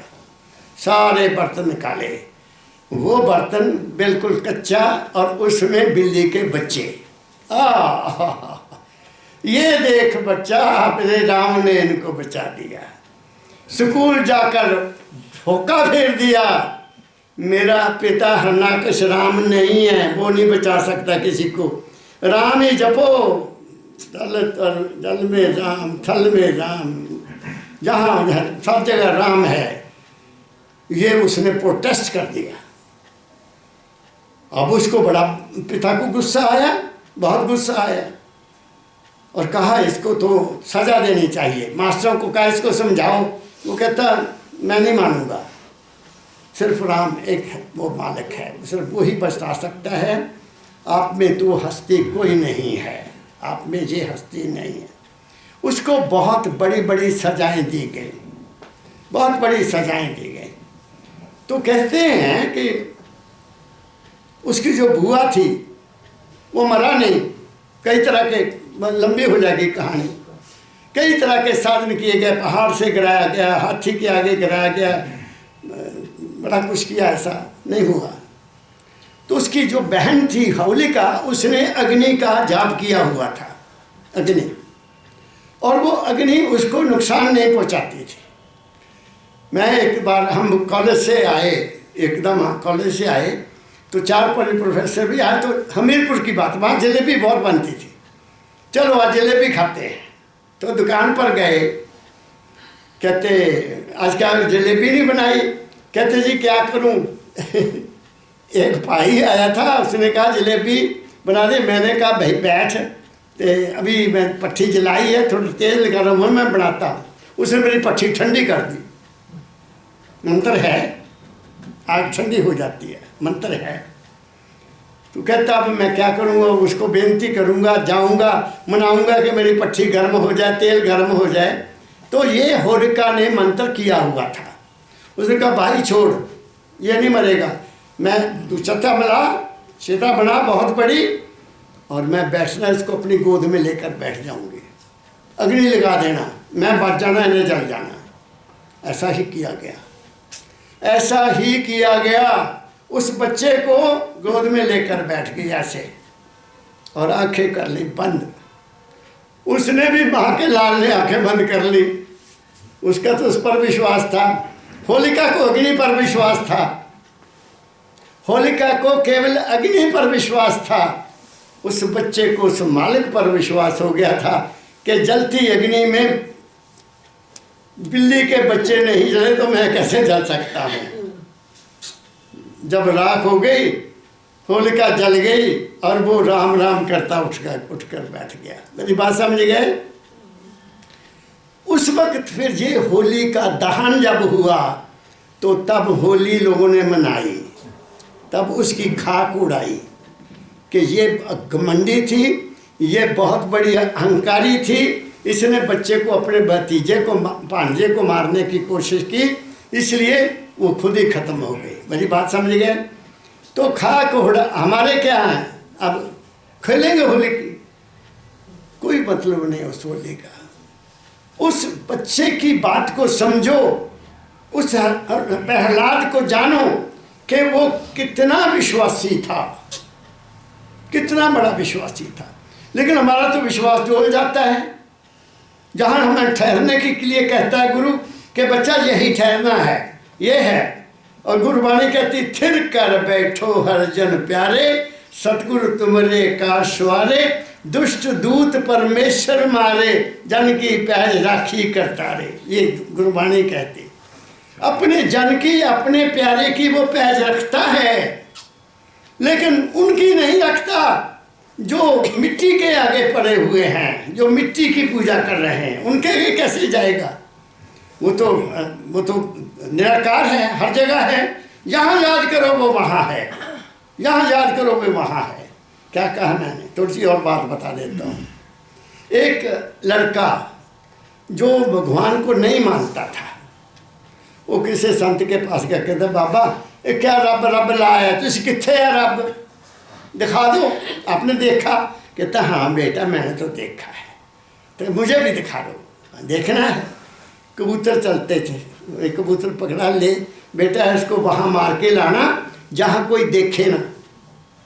सारे बर्तन निकाले, वो बर्तन बिल्कुल कच्चा और उसमें बिल्ली के बच्चे। ये देख बच्चा, अपने राम ने इनको बचा दिया। स्कूल जाकर होका फेर दिया, मेरा पिता हरनाकश राम नहीं है, वो नहीं बचा सकता किसी को। राम ही जपो, जल में राम, थल में राम, जहाँ सब जगह राम है। ये उसने प्रोटेस्ट कर दिया। अब उसको बड़ा पिता को गुस्सा आया, बहुत गुस्सा आया, और कहा इसको तो सजा देनी चाहिए। मास्टरों को कहा इसको समझाओ। वो कहता मैं नहीं मानूंगा, सिर्फ राम एक है, वो मालिक है, सिर्फ वो ही बचा सकता है। आप में तो हस्ती कोई नहीं है, आप में ये हस्ती नहीं है। उसको बहुत बड़ी बड़ी सजाएं दी गई, बहुत बड़ी सजाएं दी गई। तो कहते हैं कि उसकी जो बुआ थी वो मरा नहीं। कई तरह के, लंबी हो जाएगी कहानी, कई तरह के साधन किए गए, पहाड़ से गिराया गया, हाथी के आगे गिराया गया, बड़ा कुछ किया, ऐसा नहीं हुआ। तो उसकी जो बहन थी होलिका, उसने अग्नि का जाप किया हुआ था, अग्नि, और वो अग्नि उसको नुकसान नहीं पहुंचाती थी। मैं एक बार, हम कॉलेज से आए, एकदम कॉलेज से आए तो 4 प्रोफेसर भी आए, तो हमीरपुर की बात, वहाँ जलेबी बहुत बनती थी, चलो आज जलेबी खाते हैं। तो दुकान पर गए, कहते आज क्या जलेबी नहीं बनाई? कहते जी क्या करूं? एक भाई आया था, उसने कहा जलेबी बना दे। मैंने कहा भाई बैठ, अभी मैं पट्टी जलाई है, थोड़ी तेल गर्म है, मैं बनाता हूँ। उसने मेरी पट्टी ठंडी कर दी। मंत्र है, आग ठंडी हो जाती है, मंत्र है। तो कहता अब मैं क्या करूँगा? उसको बेनती करूँगा, जाऊँगा, मनाऊँगा कि मेरी पट्टी गर्म हो जाए, तेल गर्म हो जाए। तो ये होलिका ने मंत्र किया हुआ था। उसने कहा भाई छोड़, ये नहीं मरेगा, मैं तू छत्ता बना, सीता बना बहुत बड़ी, और मैं बैठना, इसको अपनी गोद में लेकर बैठ जाऊँगी, अग्नि लगा देना, मैं बच जाना, इन्हें जल जाना। ऐसा ही किया गया, ऐसा ही किया गया। उस बच्चे को गोद में लेकर बैठ गई ऐसे, और आंखें कर ली बंद। उसने भी माँ के लाल ने आंखें बंद कर ली। उसका तो उस पर विश्वास था। होलिका को अग्नि पर विश्वास था, होलिका को केवल अग्नि पर विश्वास था। उस बच्चे को उस मालिक पर विश्वास हो गया था कि जलती अग्नि में बिल्ली के बच्चे नहीं जले तो मैं कैसे जल सकता हूँ। जब राख हो गई, होलिका जल गई, और वो राम राम करता उठकर बैठ गया। मेरी बात समझ गए? उस वक्त फिर ये होली का दहन जब हुआ तो तब होली लोगों ने मनाई, तब उसकी खाक उड़ाई कि ये घमंडी थी, ये बहुत बड़ी अहंकारी थी, इसने बच्चे को, अपने भतीजे को, भांजे को मारने की कोशिश की, इसलिए वो खुद ही खत्म हो गई। मेरी बात समझ गए? तो खाक उड़ा, हमारे क्या है, अब खेलेंगे होली की, कोई मतलब नहीं उस होली का। उस बच्चे की बात को समझो, उस प्रहलाद को जानो कि वो कितना विश्वासी था, कितना बड़ा विश्वासी था। लेकिन हमारा तो विश्वास डोल जाता है। जहाँ हमें ठहरने के लिए कहता है गुरु कि बच्चा यही ठहरना है, ये है, और गुरुवाणी कहती थिर कर बैठो हर जन प्यारे, सतगुरु तुमरे का सवारे, दुष्ट दूत परमेश्वर मारे, जन की पैज राखी करता रे। ये गुरुवाणी कहती, अपने जन की, अपने प्यारे की वो पैज रखता है, लेकिन उनकी नहीं रखता जो मिट्टी के आगे पड़े हुए हैं, जो मिट्टी की पूजा कर रहे हैं, उनके लिए कैसे जाएगा? वो तो निराकार है, हर जगह है। यहाँ याद करो वो वहाँ है, यहाँ याद करो वो वहाँ है। क्या कहा मैंने? थोड़ी सी और बात बता देता हूँ। एक लड़का जो भगवान को नहीं मानता था, वो किसी संत के पास गया, कहता बाबा ये क्या रब रब लाया, तुझे कितने है रब, दिखा दो, आपने देखा? कहता हाँ बेटा मैंने तो देखा है, तो मुझे भी दिखा दो। देखना है। कबूतर चलते थे, एक कबूतर पकड़ा, ले बेटा इसको वहाँ मार के लाना जहाँ कोई देखे ना।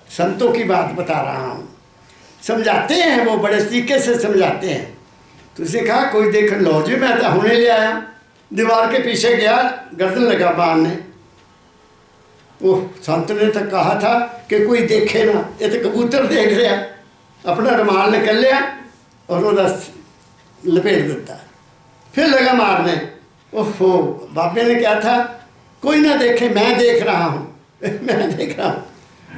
संतों की बात बता रहा हूँ, समझाते हैं वो, बड़े तरीके से समझाते हैं। तो उसे कहा कोई देख लो जी, मैं तो हुने ले आया। दीवार के पीछे गया, गर्दन लगा बांधने। वो संत ने तो कहा था कि कोई देखे ना, ये तो कबूतर देख रहा। अपना रुमाल निकल लिया और वो लपेट देता, फिर लगा मारने। ओहो, बाबे ने क्या था, कोई ना देखे, मैं देख रहा हूँ मैं देख रहा हूँ।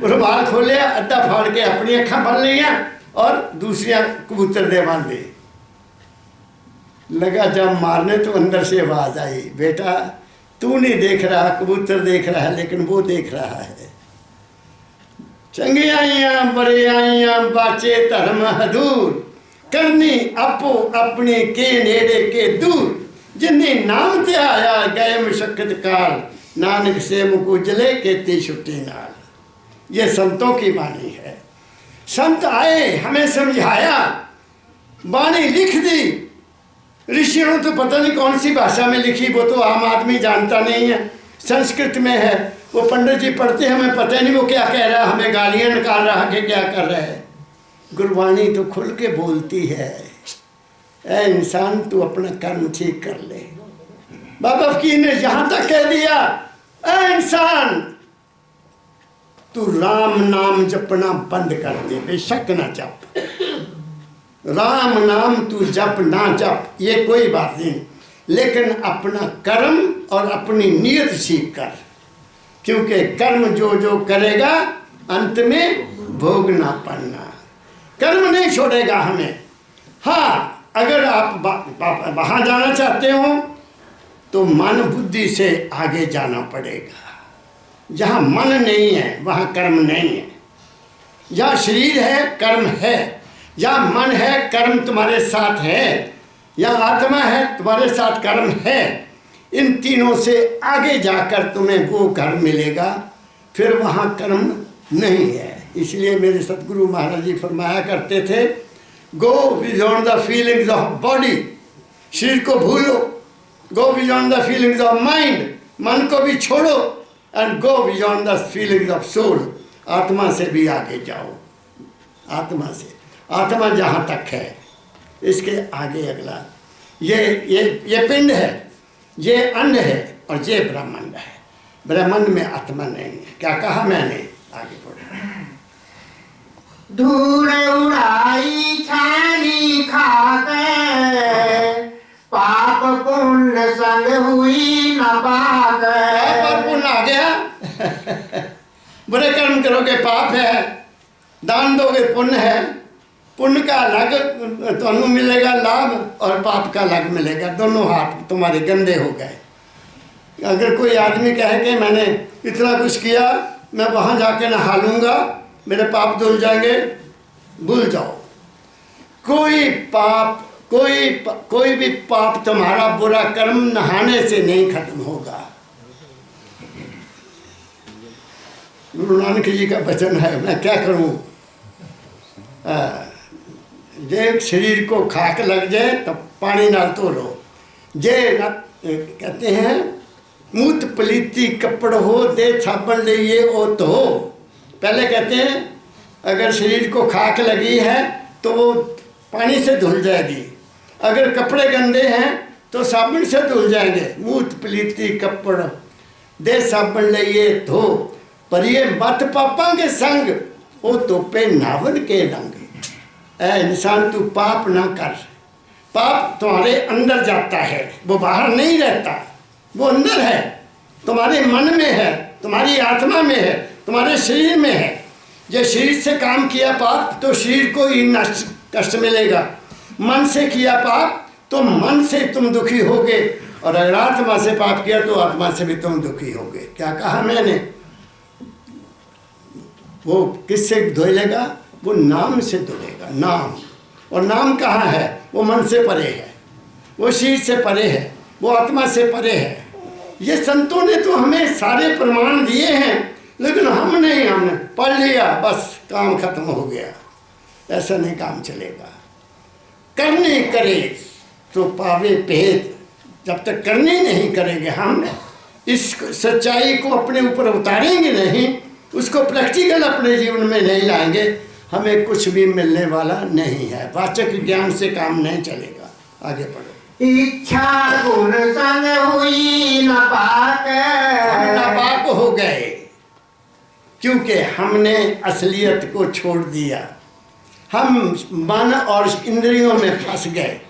रुमाल खोलिया, अद्धा फाड़ के अपनी अखा भर लिया और दूसरिया कबूतर दे बांधे। लगा जब मारने तो अंदर से आवाज़ आई, बेटा तू नहीं देख रहा, कबूतर देख रहा है, लेकिन वो देख रहा है। चंगियाइयां बरियाइयां बाचे धर्म हदूर, करनी अपो अपनी के नेड़े के दूर। जिन्हें नाम ते आया गए मुशक्कत काल, नानक से मुकुजले केती छुट्टी नाल। ये संतों की वाणी है। संत आए, हमें समझाया, वाणी लिख दी। ऋषियों ने तो पता नहीं कौन सी भाषा में लिखी, वो तो आम आदमी जानता नहीं है। संस्कृत में है, वो पंडित जी पढ़ते हैं, हमें पता नहीं वो क्या कह रहा है, हमें गालियाँ निकाल रहा है कि क्या कर रहा है। गुरबाणी तो खुल के बोलती है, ऐ इंसान तू अपना कर्म ठीक कर ले। बाबा फकीर ने यहाँ तक कह दिया, ऐ इंसान तू राम नाम जपना बंद कर दे, बेशक ना जप। राम नाम तू जप ना जप, ये कोई बात नहीं, लेकिन अपना कर्म और अपनी नीयत सीख कर, क्योंकि कर्म जो जो करेगा अंत में भोगना पड़ना। कर्म नहीं छोड़ेगा हमें। हाँ, अगर आप वहाँ जाना चाहते हो तो मन बुद्धि से आगे जाना पड़ेगा। जहाँ मन नहीं है वहाँ कर्म नहीं है। जहाँ शरीर है कर्म है, जहाँ मन है कर्म तुम्हारे साथ है, यहाँ आत्मा है तुम्हारे साथ कर्म है। इन तीनों से आगे जाकर तुम्हें वो घर मिलेगा, फिर वहाँ कर्म नहीं है। इसलिए मेरे सतगुरु महाराज जी फरमाया करते थे, go beyond the feelings of body, शरीर को भूलो। Go beyond the feelings of mind, मन को भी छोड़ो। And go beyond the feelings of soul, आत्मा से भी आगे जाओ। आत्मा से, आत्मा जहाँ तक है, इसके आगे अगला ये पिंड है, ये अन्न है और ये ब्रह्मांड है। ब्रह्मांड में आत्मा नहीं है। क्या कहा मैंने? आगे पढ़ो। धूल उड़ाई छानी खाके, पाप पुण्य संग हुई न पाके। पाप पुण्य आ गया बुरे कर्म करोगे पाप है, दान दोगे पुण्य है। पुण्य का अलग तुम्हें मिलेगा लाभ और पाप का अलग मिलेगा। दोनों हाथ तुम्हारे गंदे हो गए। अगर कोई आदमी कहे कि मैंने इतना कुछ किया, मैं वहाँ जाके नहा लूँगा, मेरे पाप धुल जाएंगे, भूल जाओ। कोई भी पाप तुम्हारा बुरा कर्म नहाने से नहीं खत्म होगा। गुरु नानक जी का वचन है, मैं क्या करूँ। जे शरीर को खाक लग जाए तो पानी ना धो लो। जे कहते हैं मूत पलीती कपड़ हो दे छापन ले ये ओ तो हो। पहले कहते हैं अगर शरीर को खाक लगी है तो वो पानी से धुल जाएगी, अगर कपड़े गंदे हैं तो साबुन से धुल जाएंगे। मूत पलीती कपड़ दे साबन ले ये धो, पर ये मत पापा के संग ओ तोपे नावन के रंग। ऐ इंसान तू पाप ना कर। पाप तुम्हारे अंदर जाता है, वो बाहर नहीं रहता, वो अंदर है, तुम्हारे मन में है, तुम्हारी आत्मा में है, तुम्हारे शरीर में है। जो शरीर से काम किया पाप तो शरीर को ही कष्ट मिलेगा। मन से किया पाप तो मन से तुम दुखी होगे और अगर आत्मा से पाप किया तो आत्मा से भी तुम दुखी होगे। क्या कहा मैंने? वो किससे धुलेगा? वो नाम से धुलेगा, नाम। और नाम कहाँ है? वो मन से परे है, वो शरीर से परे है, वो आत्मा से परे है। ये संतों ने तो हमें सारे प्रमाण दिए हैं, लेकिन हम नहीं, हमने पढ़ लिया बस काम खत्म हो गया। ऐसा नहीं काम चलेगा। करने करे तो पावे भेद। जब तक करने नहीं करेंगे, हम इस सच्चाई को अपने ऊपर उतारेंगे नहीं, उसको प्रैक्टिकल अपने जीवन में नहीं लाएंगे, हमें कुछ भी मिलने वाला नहीं है। वाचक ज्ञान से काम नहीं चलेगा। आगे पढ़ो। इच्छा गुण संग हुई नापाक। हम नापाक हो गए क्योंकि हमने असलियत को छोड़ दिया। हम मन और इंद्रियों में फंस गए,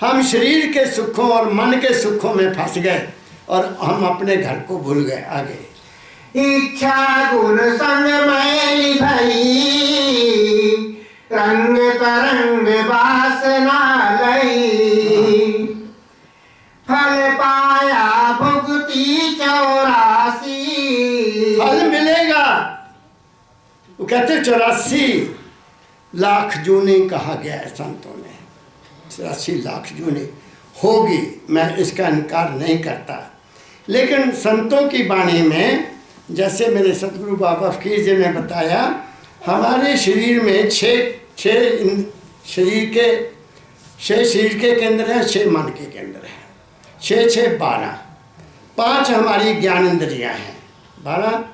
हम शरीर के सुखों और मन के सुखों में फंस गए और हम अपने घर को भूल गए। आगे। इच्छा गुण संग मैली भई, रंग तरंग वासना लई। फल पाया भुगती 84। फल मिलेगा। वो कहते 84 लाख जूनी कहा गया है संतों ने। 84 लाख जूनी होगी, मैं इसका इनकार नहीं करता। लेकिन संतों की वाणी में, जैसे मेरे सतगुरु बाबा फकीर जी ने बताया, हमारे शरीर में छः शरीर के केंद्र हैं, 6 मन के केंद्र हैं, 6 12। 5 हमारी ज्ञान इंद्रियाँ हैं, 12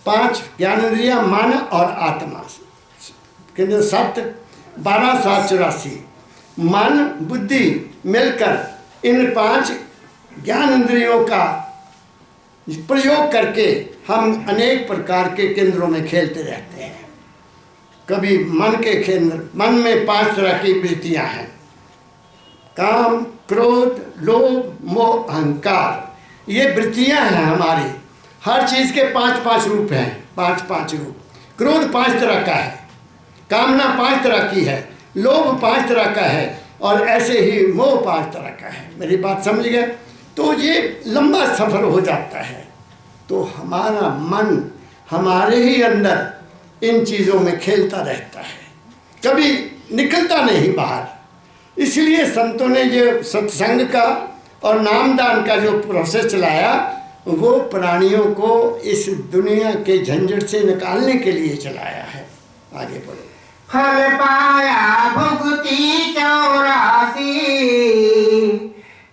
5 ज्ञान इंद्रियाँ, मन और आत्मा केंद्र 7 12 7 84। मन बुद्धि मिलकर इन 5 ज्ञान इंद्रियों का प्रयोग करके हम अनेक प्रकार के केंद्रों में खेलते रहते हैं। कभी मन के केंद्र, मन में 5 तरह की वृत्तियां हैं, काम क्रोध लोभ मोह अहंकार। ये वृत्तियां हैं हमारी। हर चीज़ के 5 रूप हैं, 5 रूप। क्रोध 5 तरह का है, कामना 5 तरह की है, लोभ 5 तरह का है, और ऐसे ही मोह 5 तरह का है। मेरी बात समझ गए? तो ये लंबा सफ़र हो जाता है। तो हमारा मन हमारे ही अंदर इन चीज़ों में खेलता रहता है, कभी निकलता नहीं बाहर। इसलिए संतों ने जो सत्संग का और नामदान का जो प्रोसेस चलाया, वो प्राणियों को इस दुनिया के झंझट से निकालने के लिए चलाया है। आगे बढ़ो। फल पाया भुगती 84।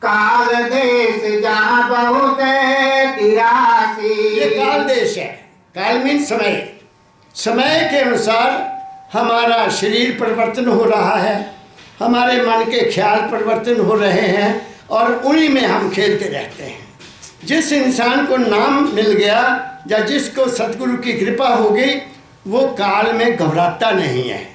काल देश जहाँ बहुत 83। ये काल देश है। काल मीन समय। समय के अनुसार हमारा शरीर परिवर्तन हो रहा है, हमारे मन के ख्याल परिवर्तन हो रहे हैं, और उन्हीं में हम खेलते रहते हैं। जिस इंसान को नाम मिल गया या जिसको सतगुरु की कृपा हो गई, वो काल में घबराता नहीं है।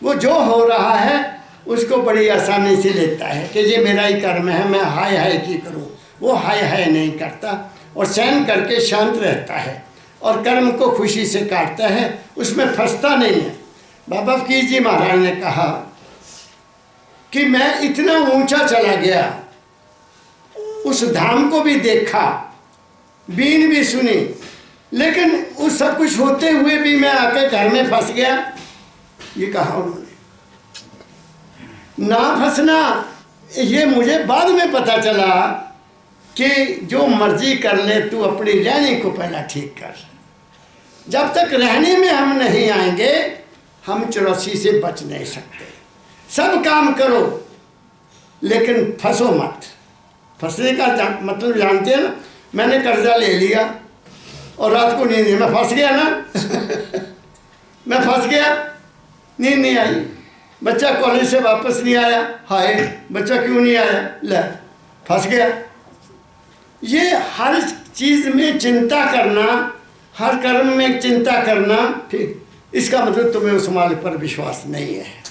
वो जो हो रहा है उसको बड़ी आसानी से लेता है कि ये मेरा ही कर्म है, मैं हाय हाय की करूं। वो हाय हाय नहीं करता और सहन करके शांत रहता है और कर्म को खुशी से काटता है, उसमें फंसता नहीं है। बाबा फकीर जी महाराज ने कहा कि मैं इतना ऊंचा चला गया, उस धाम को भी देखा, बीन भी सुनी, लेकिन उस सब कुछ होते हुए भी मैं आके घर में फंस गया। ये कहा उन्होंने। ना फंसना, ये मुझे बाद में पता चला कि जो मर्जी कर ले, तू अपनी रहने को पहला ठीक कर। जब तक रहने में हम नहीं आएंगे, हम 84 से बच नहीं सकते। सब काम करो लेकिन फंसो मत। फंसने का मतलब जानते हैं ना? मैंने कर्जा ले लिया और रात को नींद, मैं फंस गया ना। मैं फंस गया, नींद नहीं आई, बच्चा कॉलेज से वापस नहीं आया, हाय बच्चा क्यों नहीं आया, ले फंस गया। ये हर चीज़ में चिंता करना, हर कर्म में चिंता करना, ठीक, इसका मतलब तुम्हें उस मालिक पर विश्वास नहीं है।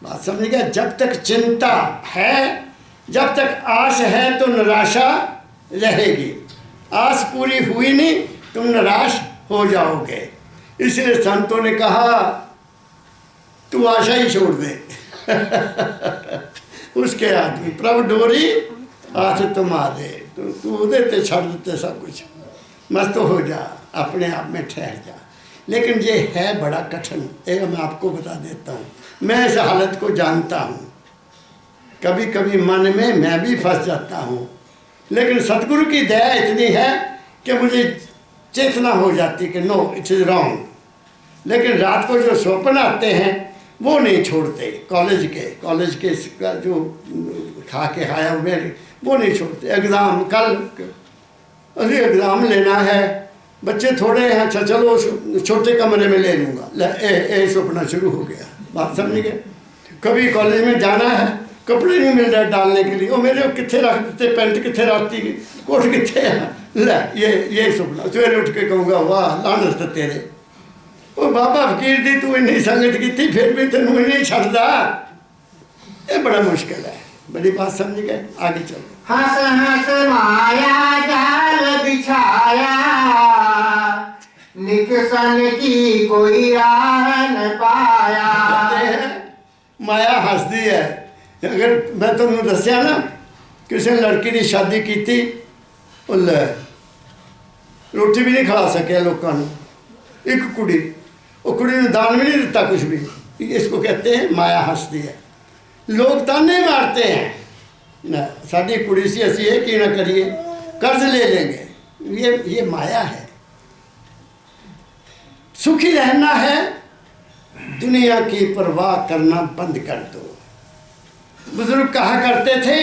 बात समझ गया? जब तक चिंता है, जब तक आस है, तो निराशा रहेगी। आस पूरी हुई नहीं, तुम निराश हो जाओगे। इसलिए संतों ने कहा तू आशा ही छोड़ दे। उसके आदमी प्रभु डोरी हाथ तुम्हारे तू उदे ते छड़ देते सब कुछ, मस्त हो जा, अपने आप में ठहर जा। लेकिन ये है बड़ा कठिन, एक मैं आपको बता देता हूँ, मैं इस हालत को जानता हूँ। कभी कभी मन में मैं भी फंस जाता हूँ, लेकिन सतगुरु की दया इतनी है कि मुझे चेतना हो जाती कि नो इट इज़ रॉन्ग। लेकिन रात को जो स्वप्न आते हैं वो नहीं छोड़ते, कॉलेज के जो खा के खाया हुए वो नहीं छोड़ते। एग्ज़ाम कल अरे एग्ज़ाम लेना है, बच्चे थोड़े हैं, अच्छा चलो छोटे कमरे में ले लूँगा, सपना शुरू हो गया। बात समझ गए। कभी कॉलेज में जाना है, कपड़े नहीं मिल रहे डालने के लिए, वो मेरे कितने रख देते, पैंट कितने रखती, कोट कितने है, ले ये सपना। सवेरे उठ के कहूँगा वाह लानत तेरे, वो बाबा फकीर दी तू इन्नी संगत की थी फिर भी तेन नहीं छड़दा। ये बड़ा मुश्किल है। बड़ी बात समझ गए, आगे चलो। हंस हंस माया जाल बिछाया, निकसन की कोई राह न पाया। कहते हैं माया हंसदी है। अगर मैं तुमने दसिया ना किसी लड़की की शादी की थी, रोटी भी नहीं खिला सके लोगों को, एक कुड़ी, वो कुड़ी ने दान भी नहीं दिता कुछ भी। इसको कहते हैं माया हंसदी है। लोग ताने मारते हैं ना, साड़ी कुड़ी सी ऐसी है कि ना करिए, कर्ज ले लेंगे, ये माया है। सुखी रहना है, दुनिया की परवाह करना बंद कर दो। बुजुर्ग कहा करते थे,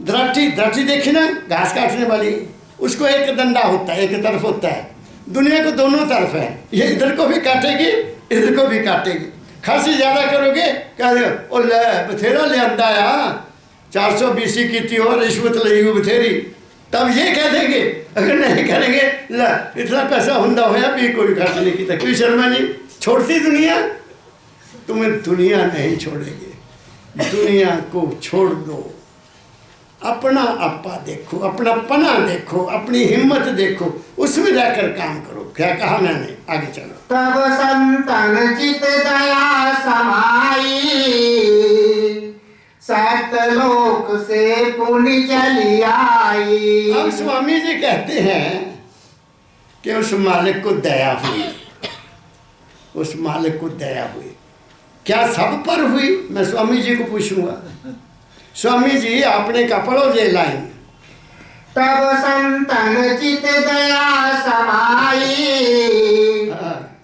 दराटी देखी ना घास काटने वाली, उसको एक डंडा होता है, एक तरफ होता है। दुनिया को दोनों तरफ है, ये इधर को भी काटेगी इधर को भी काटेगी। खांसी ज़्यादा करोगे कह दो ओ ले बथेरा ले आंदा आ, 420 की थी और रिश्वत लगी बथेरी, तब ये कह देंगे। अगर नहीं करेंगे ला इतना पैसा हुंदा होया भी कोई खर्च नहीं किया, कोई शर्मा नहीं। छोड़ती दुनिया, तुम्हें दुनिया नहीं छोड़ेगी। दुनिया को छोड़ दो, अपना आपा देखो, अपना पना देखो, अपनी हिम्मत देखो, उसमें रहकर काम करो। क्या कहा मैंने, आगे चलो। तब संतन चित दया समाई, सतलोक से पुण्य चली आई। अब स्वामी जी कहते हैं कि उस मालिक को दया हुई, उस मालिक को दया हुई। क्या सब पर हुई? मैं स्वामी जी को पूछूंगा। स्वामी जी आपने का पढ़ो ये लाइन। तब संतन चित दया समाई,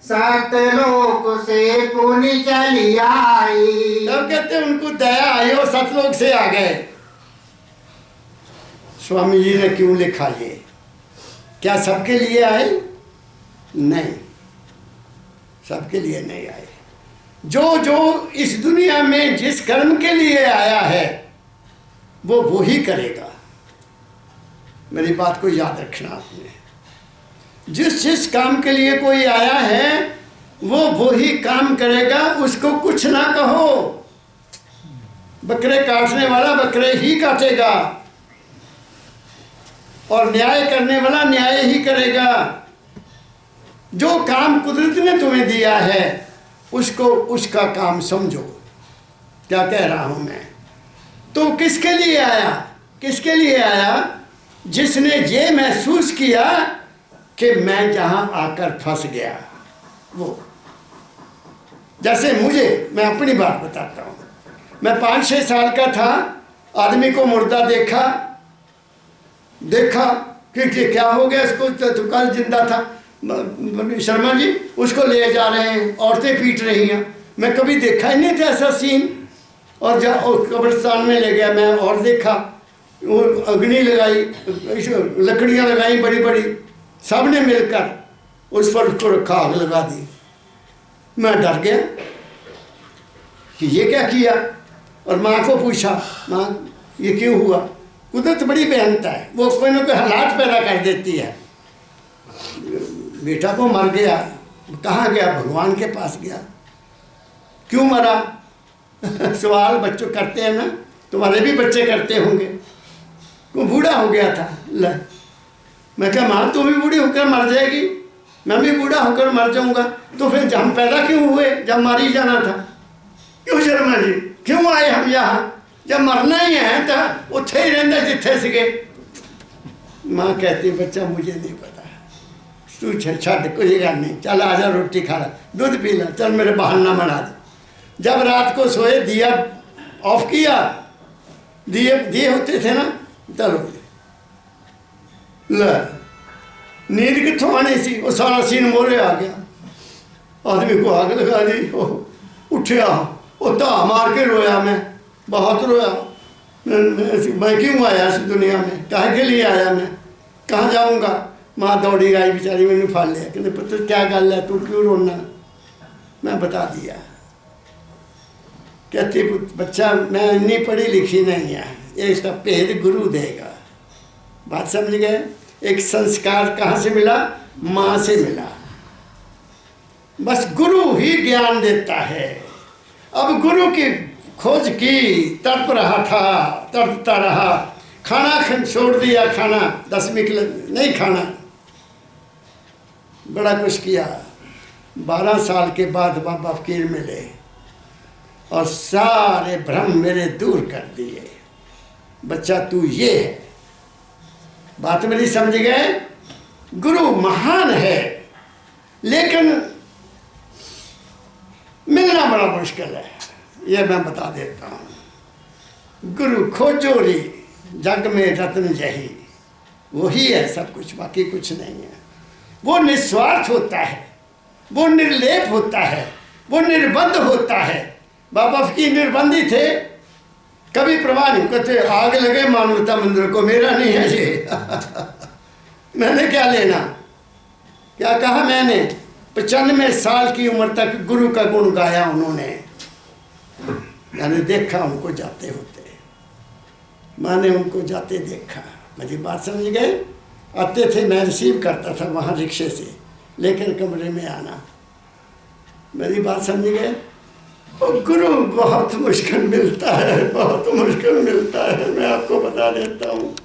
सतलोक से पुण्य चली आई। तब कहते उनको दया आई और सतलोक से आ गए। स्वामी जी ने क्यों लिखा ये? क्या सबके लिए आए? नहीं, सबके लिए नहीं आए। जो इस दुनिया में जिस कर्म के लिए आया है वो ही करेगा। मेरी बात को याद रखना आपने। जिस काम के लिए कोई आया है वो ही काम करेगा, उसको कुछ ना कहो। बकरे काटने वाला बकरे ही काटेगा और न्याय करने वाला न्याय ही करेगा। जो काम कुदरत ने तुम्हें दिया है उसको उसका काम समझो। क्या कह रहा हूं मैं? तो किसके लिए आया? किसके लिए आया? जिसने ये महसूस किया कि मैं जहां आकर फंस गया। वो जैसे मैं अपनी बात बताता हूं। मैं 5-6 साल का था, आदमी को मुर्दा देखा कि क्या हो गया इसको, तो कल जिंदा था। शर्मा जी उसको ले जा रहे हैं, औरतें पीट रही हैं। मैं कभी देखा ही नहीं था ऐसा सीन। और कब्रिस्तान में ले गया मैं और देखा, वो अग्नि लगाई, लकड़ियाँ लगाई बड़ी बड़ी, सब ने मिलकर उस पर उसको रखा, आग लगा दी। मैं डर गया कि ये क्या किया, और माँ को पूछा, माँ ये क्यों हुआ? कुदरत बड़ी बेहनता है, वो कोई ना कोई हालात पैदा कर देती है। बेटा को मर गया, कहाँ गया? भगवान के पास गया। क्यों मरा? सवाल बच्चों करते हैं ना, तुम्हारे भी बच्चे करते होंगे। वो बूढ़ा हो गया था। ले मैं कहा माँ तू भी बूढ़ी होकर मर जाएगी, मैं भी बूढ़ा होकर मर जाऊंगा, तो फिर हम पैदा क्यों हुए जब मार ही जाना था? क्यों शर्मा जी, क्यों आए हम यहाँ? जब मरना ही है तो उत्थे ही रहंदा जिथे सीगे। माँ कहती बच्चा मुझे नहीं पता, तू छड़ कोई गल नहीं, चल आ जा रोटी खा ला, दूध पी ला, चल मेरे बहाना बना दे। जब रात को सोए दिया ऑफ किया, दिए होते थे ना, चलो ले नींद कितों आनी सी, वो सारा सीन मोरे आ गया। आदमी को आग लगा दी, उठिया, वो धा मार के रोया, मैं बहुत रोया। मैं क्यों आया इस दुनिया में, काहे के लिए आया, मैं कहाँ जाऊँगा। माँ दौड़ी आई बेचारी, मैंने फड़ लिया, कहते पुत्र क्या गल है, तू क्यों रोना। मैं बता दिया। कहती बच्चा मैं इतनी पढ़ी लिखी नहीं है, ये इसका भेद गुरु देगा। बात समझ गए। एक संस्कार कहाँ से मिला, माँ से मिला। बस गुरु ही ज्ञान देता है। अब गुरु की खोज की, तड़प रहा था, तड़पता रहा, खाना छोड़ दिया, खाना 10वीं नहीं खाना, बड़ा कुछ किया। 12 साल के बाद बाबा फकीर मिले और सारे भ्रम मेरे दूर कर दिए। बच्चा तू ये है, बात मेरी समझ गए। गुरु महान है, लेकिन मिलना बड़ा मुश्किल है, ये मैं बता देता हूँ। गुरु खोजो री जग में रत्न जही, वही है सब कुछ, बाकी कुछ नहीं है। वो निस्वार्थ होता है, वो निर्लेप होता है, वो निर्बंध होता है। बाबा फकीर निर्बंधी थे, कभी प्रवाह नहीं कहते आग लगे मानवता मंदिर को, मेरा नहीं है ये मैंने क्या लेना। क्या कहा मैंने, 95 साल की उम्र तक गुरु का गुण गाया उन्होंने। मैंने देखा उनको जाते होते, मैंने उनको जाते देखा। मेरी बात समझ गए। आते थे, मैं रिसीव करता था वहाँ रिक्शे से, लेकर कमरे में आना। मेरी बात समझ गए। और गुरु बहुत मुश्किल मिलता है, बहुत मुश्किल मिलता है, मैं आपको बता देता हूँ।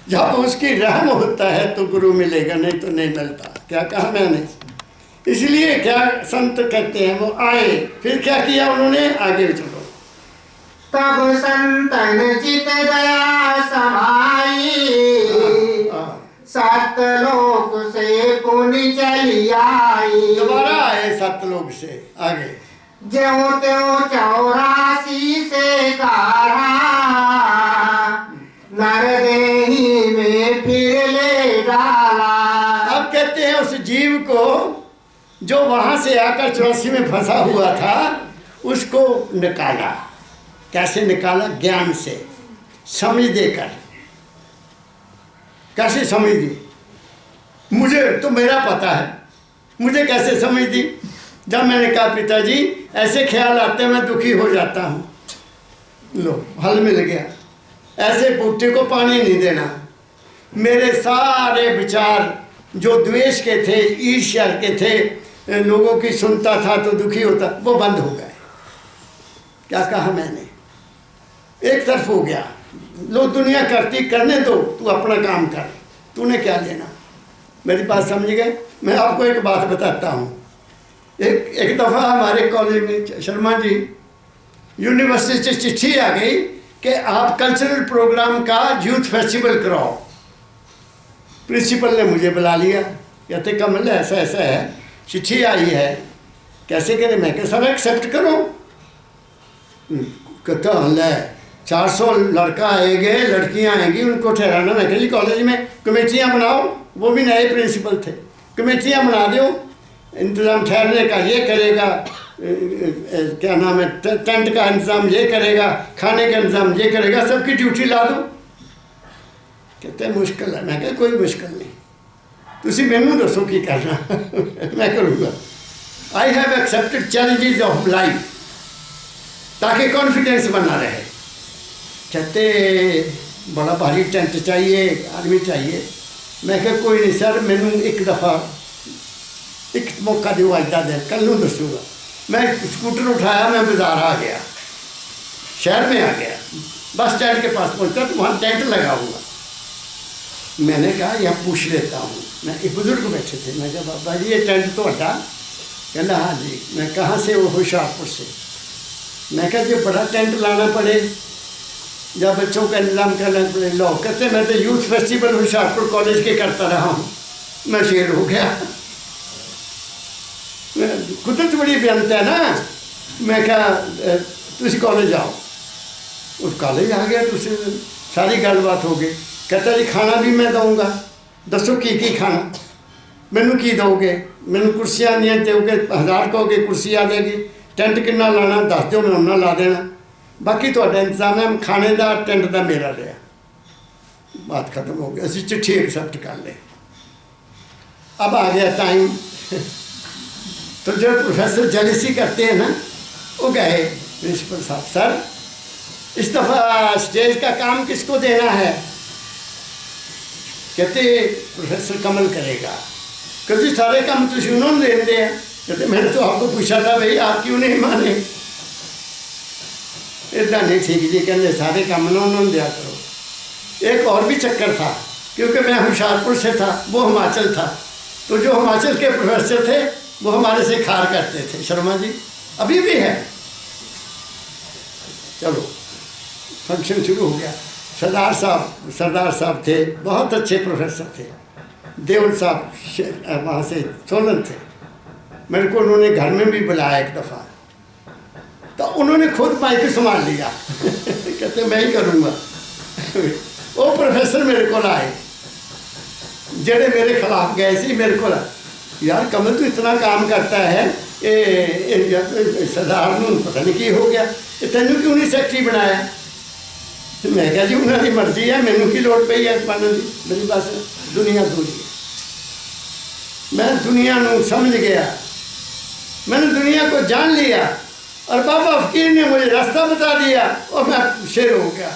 जब उसकी रहम होता है तो गुरु मिलेगा, नहीं तो नहीं मिलता। क्या कहा मैंने। इसलिए क्या संत कहते हैं, वो आए, फिर क्या किया उन्होंने, आगे चलो। तब संतन चित दया समाई, सतलोक से पुण्य चली आई। दोबारा आए सतलोक से, आगे। ज्यों त्यों 84 से काढ़ा, नरदेही में फिर ले डाला। अब कहते हैं उस जीव को जो वहाँ से आकर 84 में फंसा हुआ था, उसको निकाला। कैसे निकाला, ज्ञान से, समझ देकर। कैसे समझ दी, मुझे तो मेरा पता है, मुझे कैसे समझ दी। जब मैंने कहा पिताजी ऐसे ख्याल आते हैं, मैं दुखी हो जाता हूँ, लो हल मिल गया। ऐसे बूटे को पानी नहीं देना। मेरे सारे विचार जो द्वेष के थे, ईर्ष्या के थे, लोगों की सुनता था तो दुखी होता, वो बंद हो गए। क्या कहा मैंने, एक तरफ हो गया। लो दुनिया करती, करने दो, तू अपना काम कर, तूने क्या लेना। मेरी बात समझ गए। मैं आपको एक बात बताता हूँ। एक दफ़ा हमारे कॉलेज में शर्मा जी यूनिवर्सिटी से चिट्ठी आ गई कि आप कल्चरल प्रोग्राम का यूथ फेस्टिवल कराओ। प्रिंसिपल ने मुझे बुला लिया, कहते कमल ऐसा ऐसा है, चिट्ठी आई है, कैसे करें। मैं कहा सर एक्सेप्ट करो। कहता ले 400 लड़का आएंगे, लड़कियां आएंगी, उनको ठहराना। मैं कहा कॉलेज में कमेटियां बनाओ, वो भी नए प्रिंसिपल थे, कमेटियां बना दो, इंतज़ाम ठहरने का ये करेगा, क्या नाम है, टेंट का इंतज़ाम ये करेगा, खाने का इंतज़ाम ये करेगा, सबकी ड्यूटी ला दो। कहते हैं मुश्किल है। मैं कहा कोई मुश्किल नहीं, तुसी मैनू दसो की करना मैं करूँगा। I have accepted challenges of life, ताकि कॉन्फिडेंस बना रहे। कहते बड़ा भारी टेंट चाहिए, आदमी चाहिए। मैं कहा कोई नहीं सर, मैनू एक दफ़ा एक मौका दो, अज का दिन, कल नूं दसूँगा। मैं स्कूटर उठाया, मैं बाजार आ गया, शहर में आ गया, बस स्टैंड के पास पहुँचा तो वहाँ टेंट लगा हुआ। मैंने कहा यह पूछ लेता हूँ। मैं एक बुजुर्ग बैठे थे, मैं कहा बाबा जी ये टेंट तो अड्डा। कहना हाँ जी। मैं कहाँ से, वो होशियारपुर से। मैं कहा जी बड़ा टेंट लाना पड़े, जब बच्चों का इंतजाम करने लो, कहते मैं तो यूथ फेस्टिवल हुशियारपुर कॉलेज के करता रहा हूँ। मैं शेर हो गया। कुदरत बड़ी बेअंत है ना। मैं क्या तुम कॉलेज आओ, उस कॉलेज आ गया तो उससे सारी गलबात हो गई। कहता जी खाना भी मैं दूँगा, दसो की खाना मैनू की दोगे? मैनू कुर्सियाँ नहीं दोगे, 1000 कहोगे कुर्सी आ जाएगी। टेंट कितना लाना दस दो, मैं उन्ना ला देना, बाकी थोड़ा इंतजाम है। खाने का टेंट का मेरा रहा। बात खत्म हो गई, असी चिट्ठी एक्सेप्ट कर ले। अब आ गया टाइम। तो जो प्रोफेसर जेलसी करते हैं ना, वो गए प्रिंसिपल साहब, सर इस दफ़ा स्टेज का काम किसको देना है? कहते प्रोफेसर कमल करेगा। कहते सारे काम तो उन्होंने देते हैं। कहते मैंने तो आपको पूछा था भाई, आप क्यों नहीं माने? इतना नहीं ठीक जी, कहते सारे काम उन्होंने दिया करो। एक और भी चक्कर था, क्योंकि मैं हुशियारपुर से था, वो हिमाचल था। तो जो हिमाचल के प्रोफेसर थे वो हमारे से खार करते थे, शर्मा जी अभी भी है। चलो फंक्शन शुरू हो गया। सरदार साहब थे, बहुत अच्छे प्रोफेसर थे। देवल साहब वहाँ से सोलन थे। मेरे को उन्होंने घर में भी बुलाया एक दफ़ा, तो उन्होंने खुद माइक संभाल लिया। कहते मैं ही करूँगा। वो प्रोफेसर मेरे को आए, जेड़े मेरे खिलाफ गए सी, मेरे को यार कमल तू इतना काम करता है, सरदार नूं पता नहीं की हो गया, तेनू क्यों नहीं सैकटरी बनाया? मैं क्या जी उन्होंने मर्जी है, मैनू की लोड़ पई है बनने की? मेरी बस दुनिया दूरी है। मैं दुनिया नूं समझ गया, मैंने दुनिया को जान लिया, और बाबा फकीर ने मुझे रास्ता बता दिया और मैं शेर हो गया।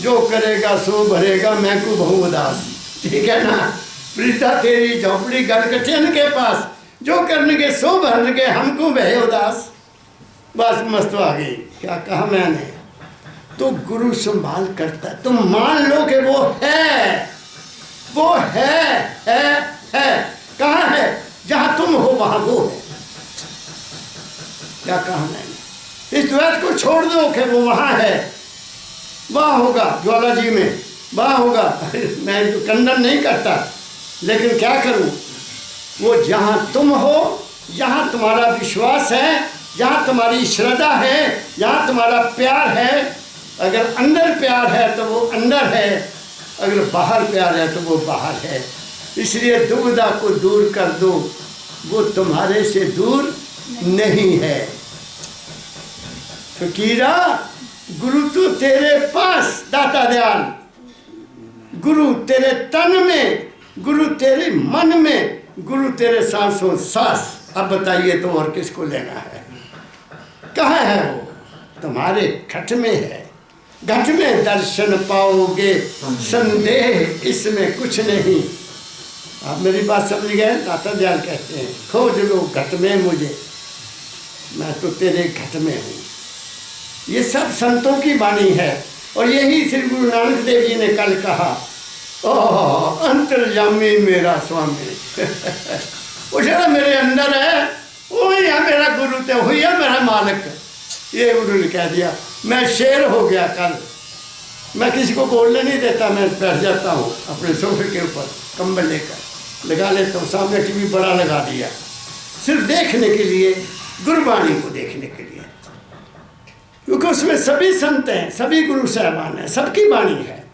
जो करेगा सो भरेगा, मैं को बहु उदास। ठीक है ना? प्रीता तेरी झोपड़ी घर कठिन के पास, जो करनगे सो भरनगे, हमको बहे उदास। बस मस्त आ गई। क्या कहा मैंने? तो गुरु संभाल करता है, तुम मान लो कि वो है, वो है। कहाँ है? जहाँ तुम हो वहाँ वो है। क्या कहा मैंने? इस द्वैत को छोड़ दो कि वो वहाँ है, वहाँ होगा ज्वाला जी में, वहाँ होगा। मैं तो खंडन नहीं करता, लेकिन क्या करूँ? वो जहाँ तुम हो, जहाँ तुम्हारा विश्वास है, जहाँ तुम्हारी श्रद्धा है, जहाँ तुम्हारा प्यार है, अगर अंदर प्यार है तो वो अंदर है, अगर बाहर प्यार है तो वो बाहर है। इसलिए दुविधा को दूर कर दो, वो तुम्हारे से दूर नहीं है। फकीरा गुरु तो तेरे पास दाता दयाल, गुरु तेरे तन में, गुरु तेरे मन में, गुरु तेरे सांसों सांस। अब बताइए तो और किसको लेना है? कहाँ है वो? तुम्हारे घट में है। घट में दर्शन पाओगे, संदेह इसमें कुछ नहीं। आप मेरी बात समझ गए? दाता दयाल कहते हैं खोज लो घट में मुझे, मैं तो तेरे घट में हूँ। ये सब संतों की वाणी है, और यही श्री गुरु नानक देव जी ने कल कहा, ओह अंतर्यामी मेरा स्वामी। वो जरा मेरे अंदर है, वही है मेरा गुरु, तो वही है मेरा मालिक। ये उन्होंने कह दिया। मैं शेर हो गया कल। मैं किसी को बोलने नहीं देता, मैं बैठ जाता हूँ अपने सोफे के ऊपर, कंबल लेकर लगा लेता हूँ, सामने टीवी बड़ा लगा दिया, सिर्फ देखने के लिए, गुरबाणी को देखने के लिए, क्योंकि उसमें सभी संत हैं, सभी गुरु साहबान हैं, सबकी वाणी है।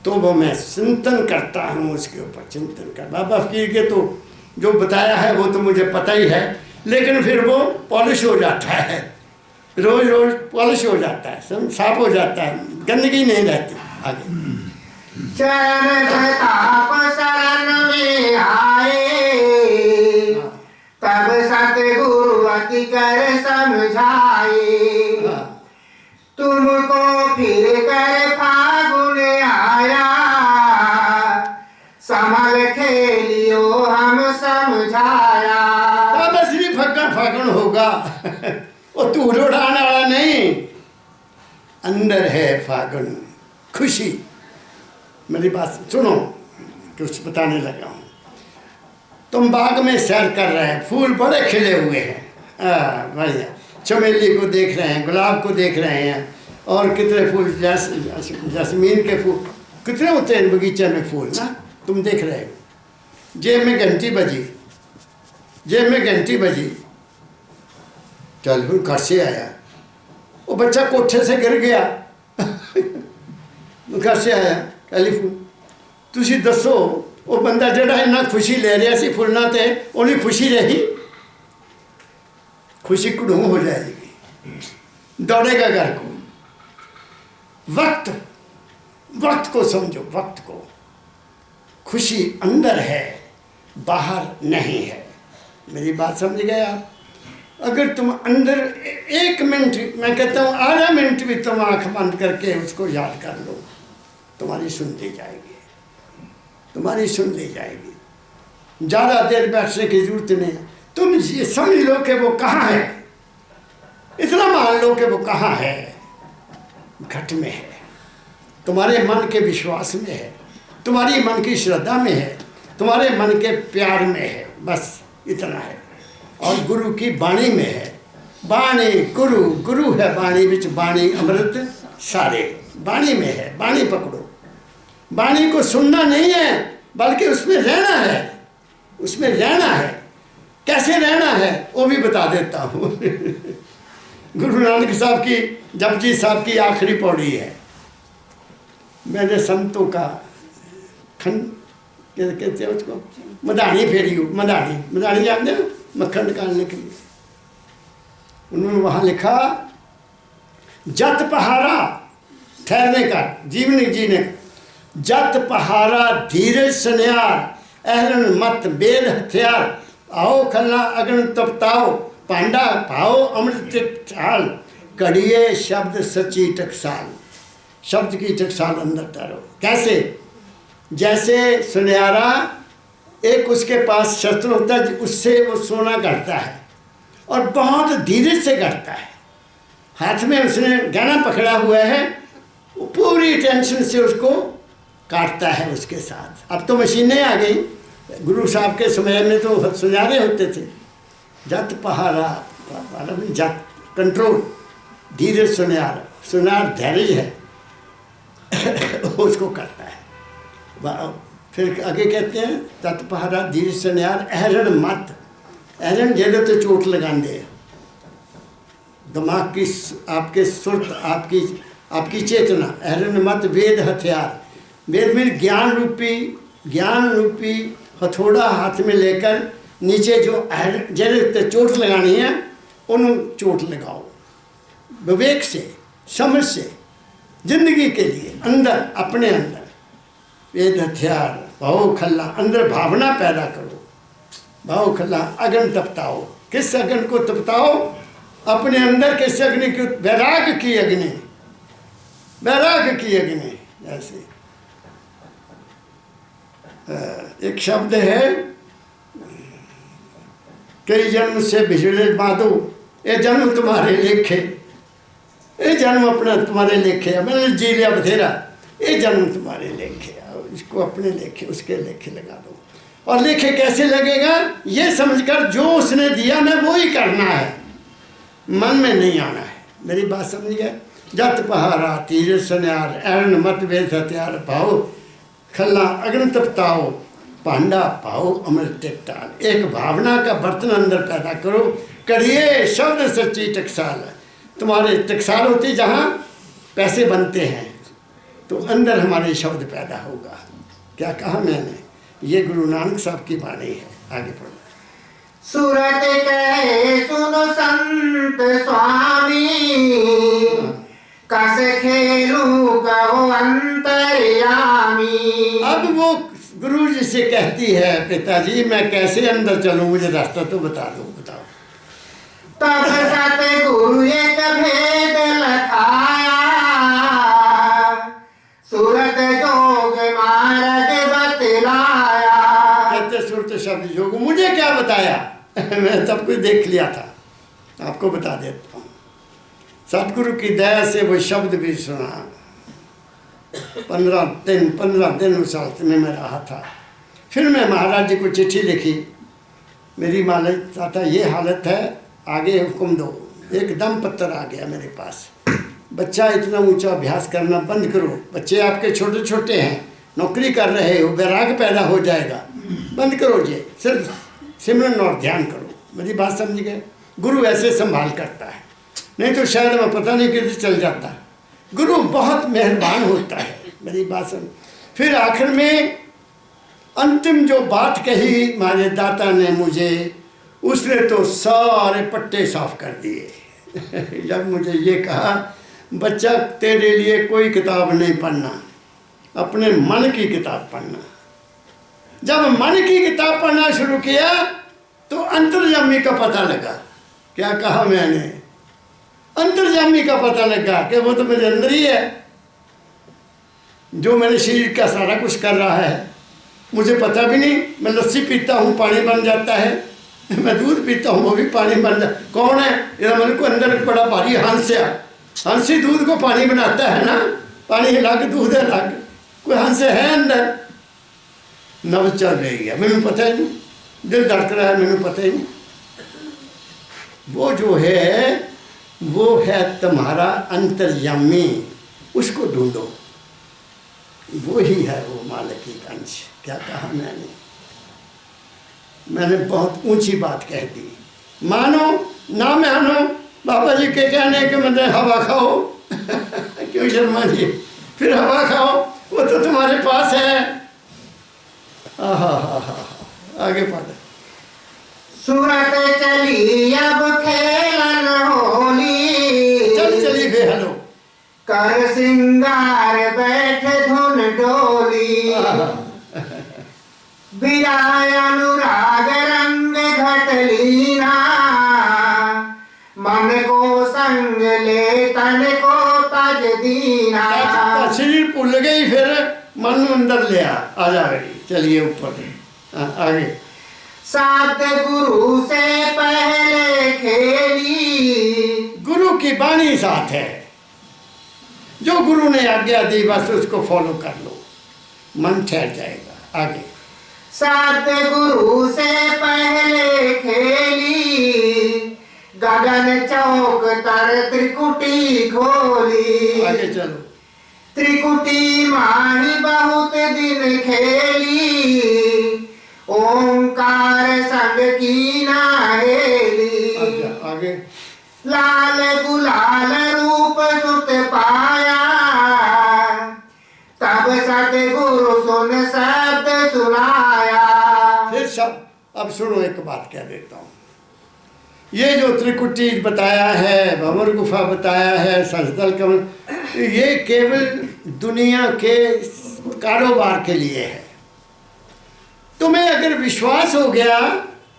तो वो मैं चिंतन करता हूँ, उसके ऊपर चिंतन कर। बाबा फकीर के तो जो बताया है वो तो मुझे पता ही है, लेकिन फिर वो पॉलिश हो जाता है, रोज रोज पॉलिश हो जाता है, साफ हो जाता है, गंदगी नहीं रहती। आगे चरण प्रताप शरण में आए, तब सतगुरु अति कर समझाए। तुमको फिर कर फागुन आया, संभल खेलियो हम समझाया। तब असली फागुन होगा। वो तूड़ उड़ाने वाला नहीं, अंदर है फागुन, खुशी। मेरी बात सुनो, कुछ बताने लगा हूँ। तुम बाग में सैर कर रहे हैं, फूल बड़े खिले हुए हैं, बढ़िया, चमेली को देख रहे हैं, गुलाब को देख रहे हैं, और कितने फूल, जैस्मीन के फूल कितने होते हैं बगीचे में फूल ना, तुम देख रहे हो। जेब में घंटी बजी, जेब में घंटी बजी, टेलीफोन घर से आया, वो बच्चा कोठे से गिर गया घर से आया टेलीफोन। तुसी दसो वो बंदा जड़ा इन्ना खुशी ले रहा सी फुलना ते उन्हें खुशी रही, खुशी कुड़ू हो जाएगी, दौड़ेगा घर को। वक्त, वक्त को समझो, वक्त को। खुशी अंदर है, बाहर नहीं है। मेरी बात समझ गए आप? अगर तुम अंदर 1 मिनट, मैं कहता हूँ आधा मिनट भी तुम आंख बंद करके उसको याद कर लो, तुम्हारी सुन ली जाएगी, तुम्हारी सुन ली जाएगी। ज़्यादा देर बैठने की जरूरत नहीं है। तुम ये समझ लो कि वो कहाँ है, इतना मान लो कि वो कहाँ है, घट में है, तुम्हारे मन के विश्वास में है, तुम्हारी मन की श्रद्धा में है, तुम्हारे मन के प्यार में है, बस इतना है। और गुरु की बाणी में है। बाणी गुरु, गुरु है बाणी विच, बाणी अमृत सारे, बाणी में है। बाणी पकड़ो, बाणी को सुनना नहीं है बल्कि उसमें रहना है, उसमें रहना है। कैसे रहना है वो भी बता देता हूँ गुरु नानक साहब की, जपजी साहब की आखिरी पौड़ी है। मैंने संतों का खंड कहते हैं उसको, मधानी फेरी हो, मधानी, मधानी जानते हो, मक्खन निकालने के लिए। उन्होंने वहाँ लिखा, जत पहारा ठहरने का, जीवनी जीने का, जत पहारा धीरज सन्यार, अहरन मत बेद हथियार, आओ खल्ला अग्न तपताओ, पांडा भाओ अमृत ठाल, कड़िए शब्द सच्ची टकसाल। शब्द की टकसाल अंदर डालो। कैसे? जैसे सुनहरा एक उसके पास शस्त्र होता है, उससे वो सोना गढ़ता है और बहुत धीरज से गढ़ता है। हाथ में उसने गहना पकड़ा हुआ है, वो पूरी टेंशन से उसको काटता है उसके साथ। अब तो मशीनें आ गई, गुरु साहब के समय में तो सुनहरे होते थे। जत पहारा, जत कंट्रोल, धीरज सुनहरा, सुनहर धैर्य है उसको करता है। फिर आगे कहते हैं, तत् पहारा धीरज सुनहर, अहरण मत, अहरण जेड़े तो चोट लगांदे, दिमाग की आपके सुरत, आपकी चेतना। अहरण मत वेद हथियार, वेद में ज्ञान रूपी हथौड़ा हाथ में लेकर नीचे जो जेड़े चोट लगानी है उन्हें चोट लगाओ, विवेक से, समझ से, जिंदगी के लिए अंदर, अपने अंदर वेद हथियार। भाव खल्ला, अंदर भावना पैदा करो। भाव खल्ला अग्नि तपताओ। किस अग्नि को तपताओ? अपने अंदर किस अग्नि की? वैराग की अग्नि, वैराग की अग्नि। जैसे एक शब्द है, कई जन्म से बिछड़े बांधो, ये जन्म तुम्हारे लेखे, ये जन्म अपना तुम्हारे लेखे है। मैंने जी लिया बथेरा, ये जन्म तुम्हारे लेखे, इसको अपने लेखे, उसके लेखे लगा दो। और लेखे कैसे लगेगा? ये समझकर जो उसने दिया मैं वो ही करना है, मन में नहीं आना है। मेरी बात समझ गए? जत पहारा धीरज सन्यार, अरण मत वेद हथियार, भाओ खल्ला अग्नि तपताओ, पांडा भाओ अमृत टाल। एक भावना का बर्तन अंदर पैदा करो। करिए शब्द सच्ची टकसाल। तुम्हारे टकसाल होती जहाँ पैसे बनते हैं, तो अंदर हमारे शब्द पैदा होगा। क्या कहा मैंने? ये गुरु नानक साहब की वाणी है। आगे पढ़ो। सूरत कहे सुनो संत स्वामी, कस खेलूं कहो अंतर्यामी। अब वो गुरु जी से कहती है, पिताजी मैं कैसे अंदर चलूं, मुझे रास्ता तो बता दो, बताओ। तब सतगुरु एक भेद लखाया, सूरत जोग मार्ग बतलाया। कहते सूरत शब्द योग, मुझे क्या बताया मैं सब कुछ देख लिया था, आपको बता देता हूँ। सतगुरु की दया से वो शब्द भी सुना। 15 दिन उस हालत में मैं रहा था। फिर मैं महाराज जी को चिट्ठी लिखी, मेरी माता ये हालत है, आगे हुक्म दो। एकदम पत्र आ गया मेरे पास, बच्चा इतना ऊंचा अभ्यास करना बंद करो। बच्चे आपके छोटे छोटे हैं, नौकरी कर रहे हो, वैराग पैदा हो जाएगा। बंद करो जी, सिर्फ सिमरन और ध्यान करो। मेरी बात समझ गए? गुरु ऐसे संभाल करता है, नहीं तो शायद मैं पता नहीं किधर चल जाता। गुरु बहुत मेहरबान होता है। मेरी बात समझ। फिर आखिर में अंतिम जो बात कही हमारे दाता ने मुझे, उसने तो सारे पट्टे साफ कर दिए। जब मुझे ये कहा, बच्चा तेरे लिए कोई किताब नहीं पढ़ना, अपने मन की किताब पढ़ना। जब मन की किताब पढ़ना शुरू किया तो अंतर्यामी का पता लगा। क्या कहा मैंने? अंतर्यामी का पता लगा कि वो तो मेरे अंदर ही है, जो मेरे शरीर का सारा कुछ कर रहा है। मुझे पता भी नहीं। मैं लस्सी पीता हूँ, पानी बन जाता है। मैं दूध पीता हूँ, वो भी पानी बन जाता। कौन है? ये मन को अंदर बड़ा भारी हंस है। हंसी दूध को पानी बनाता है ना, पानी अलग दूध अलग। कोई हंस है अंदर, नब्ज चल रही है, मैंने पता ही नहीं। दिल धड़क रहा है, मैंने पता ही नहीं। वो जो है वो है तुम्हारा अंतर्यामी, उसको ढूंढो। वो ही है वो मालिक की अंश। क्या कहा मैंने? मैंने बहुत ऊंची बात कह दी। मानो ना मानो, बाबा जी के कहने के मतलब हवा खाओ। क्यों शर्मा जी? फिर हवा खाओ, वो तो तुम्हारे पास है। आगे पढ़ो। सूरत चली अब खेलन होली, चली फिर हेलो। कर सिंगार बैठ धुन डोली, बिराय अनुराग रंग घटलीना, मन को संग ले तन को तज दीना। शरीर भूल गई, फिर मन अंदर ले आ जाएगी। चलिए ऊपर आगे। सात गुरु से पहले खेली, गुरु की बाणी साथ है। जो गुरु ने आज्ञा दी बस उसको फॉलो कर लो, मन ठहर जाएगा। आगे। सात गुरु से पहले खेली, गगन चौक तर त्रिकुटी खोली। आगे चलो। त्रिकुटी माही बहुत दिन खेली, ओंकार संग की नाहेली। आगे। लाल गुलाल रूप सुत पाया, तब सतगुरु सुन शब्द सुनाया। फिर सब अब सुनो, एक बात कह देता हूँ। ये जो त्रिकुटी बताया है, भंवर गुफा बताया है, संस्थल का, ये केवल दुनिया के कारोबार के लिए है। तुम्हें अगर विश्वास हो गया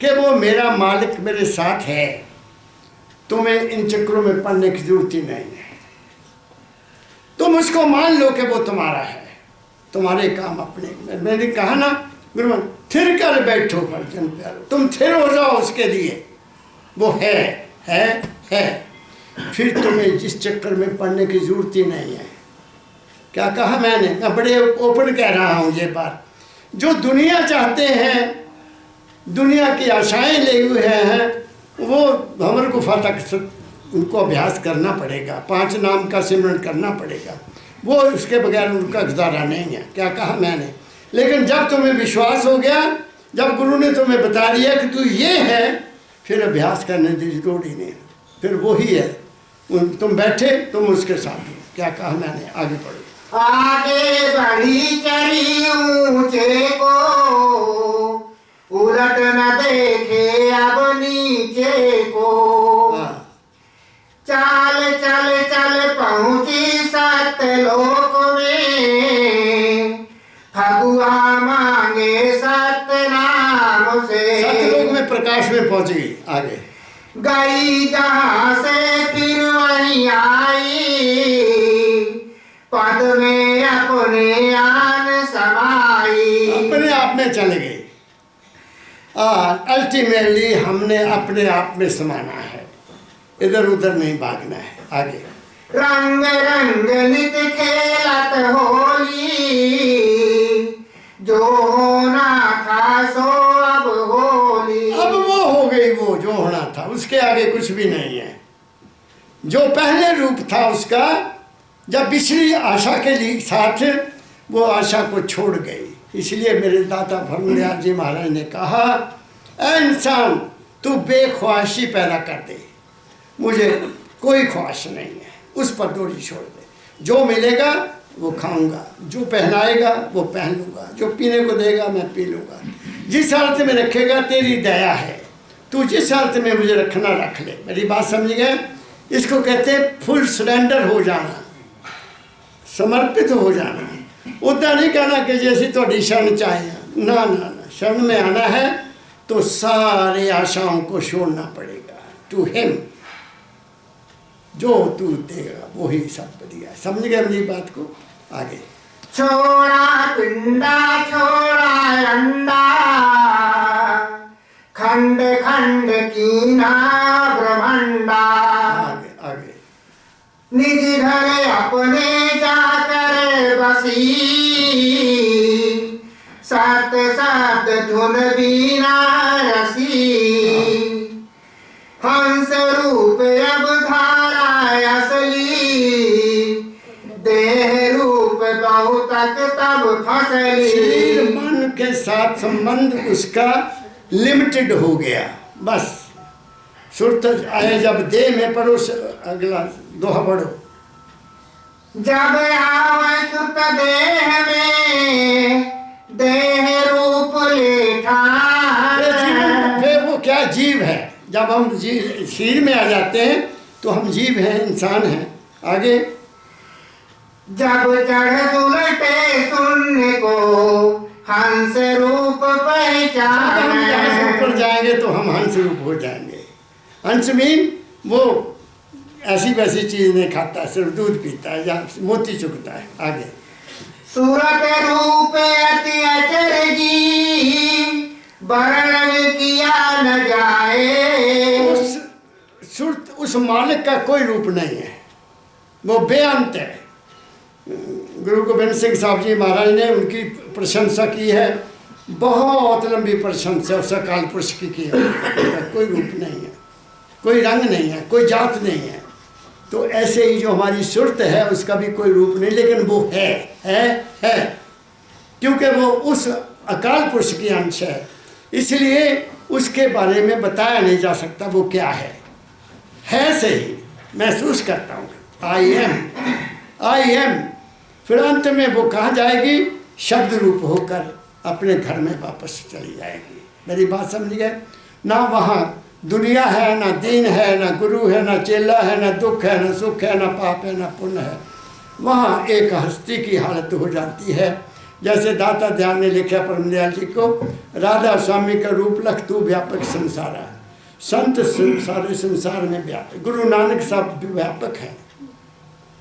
कि वो मेरा मालिक मेरे साथ है, तुम्हें इन चक्रों में पड़ने की जरूरत ही नहीं है। तुम उसको मान लो कि वो तुम्हारा है, तुम्हारे काम अपने। मैंने कहा ना गुरुमान, थिर कर बैठो भजन प्यारो, तुम थिर हो जाओ उसके लिए। वो है। फिर तुम्हें जिस चक्कर में पड़ने की जरूरत ही नहीं है। क्या कहा मैंने? मैं बड़े ओपन कह रहा हूँ ये बात। जो दुनिया चाहते हैं, दुनिया की आशाएं ले हुए हैं, वो भंवर गुफा तक उनको अभ्यास करना पड़ेगा, 5 नाम का सिमरन करना पड़ेगा। वो उसके बगैर उनका गुजारा नहीं है। क्या कहा मैंने? लेकिन जब तुम्हें विश्वास हो गया, जब गुरु ने तुम्हें बता दिया कि तू ये है, फिर अभ्यास करने की जरूरत ही नहीं। फिर वो ही है, तुम बैठे तुम उसके साथ हो। क्या कहा मैंने? आगे पढ़ो। आगे बढ़ी चली ऊंचे को, उलट न देखे अब नीचे को। चाल चल चल पहुंची सतलोक में, फगुआ मांगे सतनाम से। सतलोक में प्रकाश में पहुंच गई। आगे। गई जहां से फिर वहीं आई, पद में अपने आन समाई। अपने आप में चले गए। अल्टीमेटली हमने अपने आप में समाना है, इधर उधर नहीं भागना है। आगे। रंग रंग नित खेलत होली, जो होना था सो अब होली। अब वो हो गई, वो जो होना था, उसके आगे कुछ भी नहीं है। जो पहले रूप था उसका, जब बिछड़ी आशा के लिए साथ वो आशा को छोड़ गई। इसलिए मेरे दाता भरमदयाल जी महाराज ने कहा, ऐ इंसान तू बेख्वाहिशी पैदा कर दे, मुझे कोई ख्वाहिश नहीं है, उस पर डोरी छोड़ दे। जो मिलेगा वो खाऊंगा, जो पहनाएगा वो पहन लूँगा, जो पीने को देगा मैं पी लूँगा। जिस हालत में रखेगा तेरी दया है, तू जिस हालत में मुझे रखना रख ले। मेरी बात समझ गए? इसको कहते हैं फुल सरेंडर हो जाना, समर्पित हो जाना। उतना नहीं कहना कि जैसी थोड़ी शरण चाहिए, ना ना ना, शरण में आना है तो सारे आशाओं को छोड़ना पड़ेगा। टू हिम, जो तू देगा वही सब दिया। समझ गए मेरी बात को? आगे छोड़ा पिंडा छोड़ा अंडा, खंड खंड कीना ब्रह्मांडा। आगे आगे निज घर अपने जाकर बसी, सत सत धुन बीना रसी। हंस रूप अब धारा असली, देह रूप बहुतक तब फसली। शरीर मन के साथ संबंध उसका लिमिटेड हो गया। बस सुरत आए जब देह में पढ़ो, अगला दोहा पढ़ो। जब आवे सुत देह में, देह रूप ले ठान। फिर वो क्या जीव है? जब हम जीव शरीर में आ जाते हैं तो हम जीव हैं, इंसान हैं। आगे जब चढ़ उलटे सुनने को, हंस रूप पहचान। हम यहाँ से ऊपर जाएंगे तो हम हंस रूप हो जाएंगे। हंस मीन वो ऐसी वैसी चीज नहीं खाता, सिर्फ दूध पीता है या मोती चुगता है। आगे सूरत रूप अति अचरजी, वर्णन किया न जाए। उस मालिक का कोई रूप नहीं है, वो बेअंत है। गुरु गोबिंद सिंह साहब जी महाराज ने उनकी प्रशंसा की है, बहुत लंबी प्रशंसा उस अकाल पुरुष की है। कोई रूप नहीं है, कोई रंग नहीं है, कोई जात नहीं है। तो ऐसे ही जो हमारी सुरत है उसका भी कोई रूप नहीं, लेकिन वो है क्योंकि वो उस अकाल पुरुष की अंश है। इसलिए उसके बारे में बताया नहीं जा सकता वो क्या है सही, महसूस करता हूँ आई एम। फिर अंत में वो कहाँ जाएगी? शब्द रूप होकर अपने घर में वापस चली जाएगी। मेरी बात समझ गए? ना वहाँ दुनिया है, ना दीन है, ना गुरु है, ना चेला है, ना दुख है, ना सुख है, ना पाप है, ना पुण्य है। वहाँ एक हस्ती की हालत हो जाती है। जैसे दाता ध्यान ने लिखा परमदयाल जी को, राधा स्वामी का रूप लख तू व्यापक संसारा। संत सारे संसार में व्यापक, गुरु नानक सब व्यापक हैं,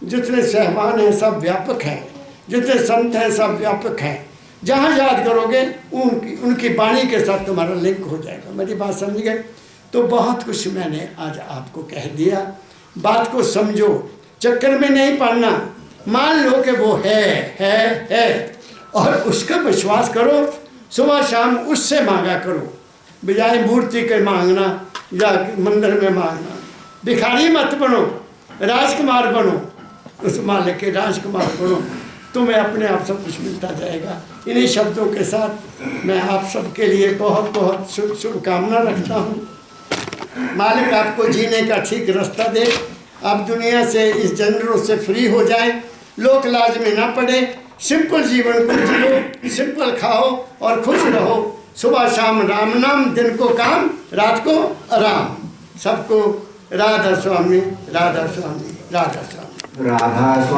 जितने सहवान हैं सब व्यापक हैं, जितने संत हैं सब व्यापक हैं। जहाँ याद करोगे उनकी वाणी के साथ तुम्हारा लिंक हो जाएगा। मेरी बात समझ गए? तो बहुत कुछ मैंने आज आपको कह दिया। बात को समझो, चक्कर में नहीं पड़ना। मान लो कि वो है और उसका विश्वास करो। सुबह शाम उससे मांगा करो, बजाय मूर्ति के मांगना या मंदिर में मांगना। भिखारी मत बनो, राजकुमार बनो, उस मालिक के राजकुमार बनो, तुम्हें अपने आप सब कुछ मिलता जाएगा। इन्हीं शब्दों के साथ मैं आप सबके लिए बहुत बहुत शुभकामना रखता हूँ। मालिक आपको जीने का ठीक रास्ता दे, आप दुनिया से इस जनरों से फ्री हो जाए, लोक लाज में ना पड़े, सिंपल जीवन को जियो, सिंपल खाओ और खुश रहो। सुबह शाम राम नाम, दिन को काम, रात को आराम। सबको राधा स्वामी, राधा स्वामी, राधा स्वामी, राधा स्वामी।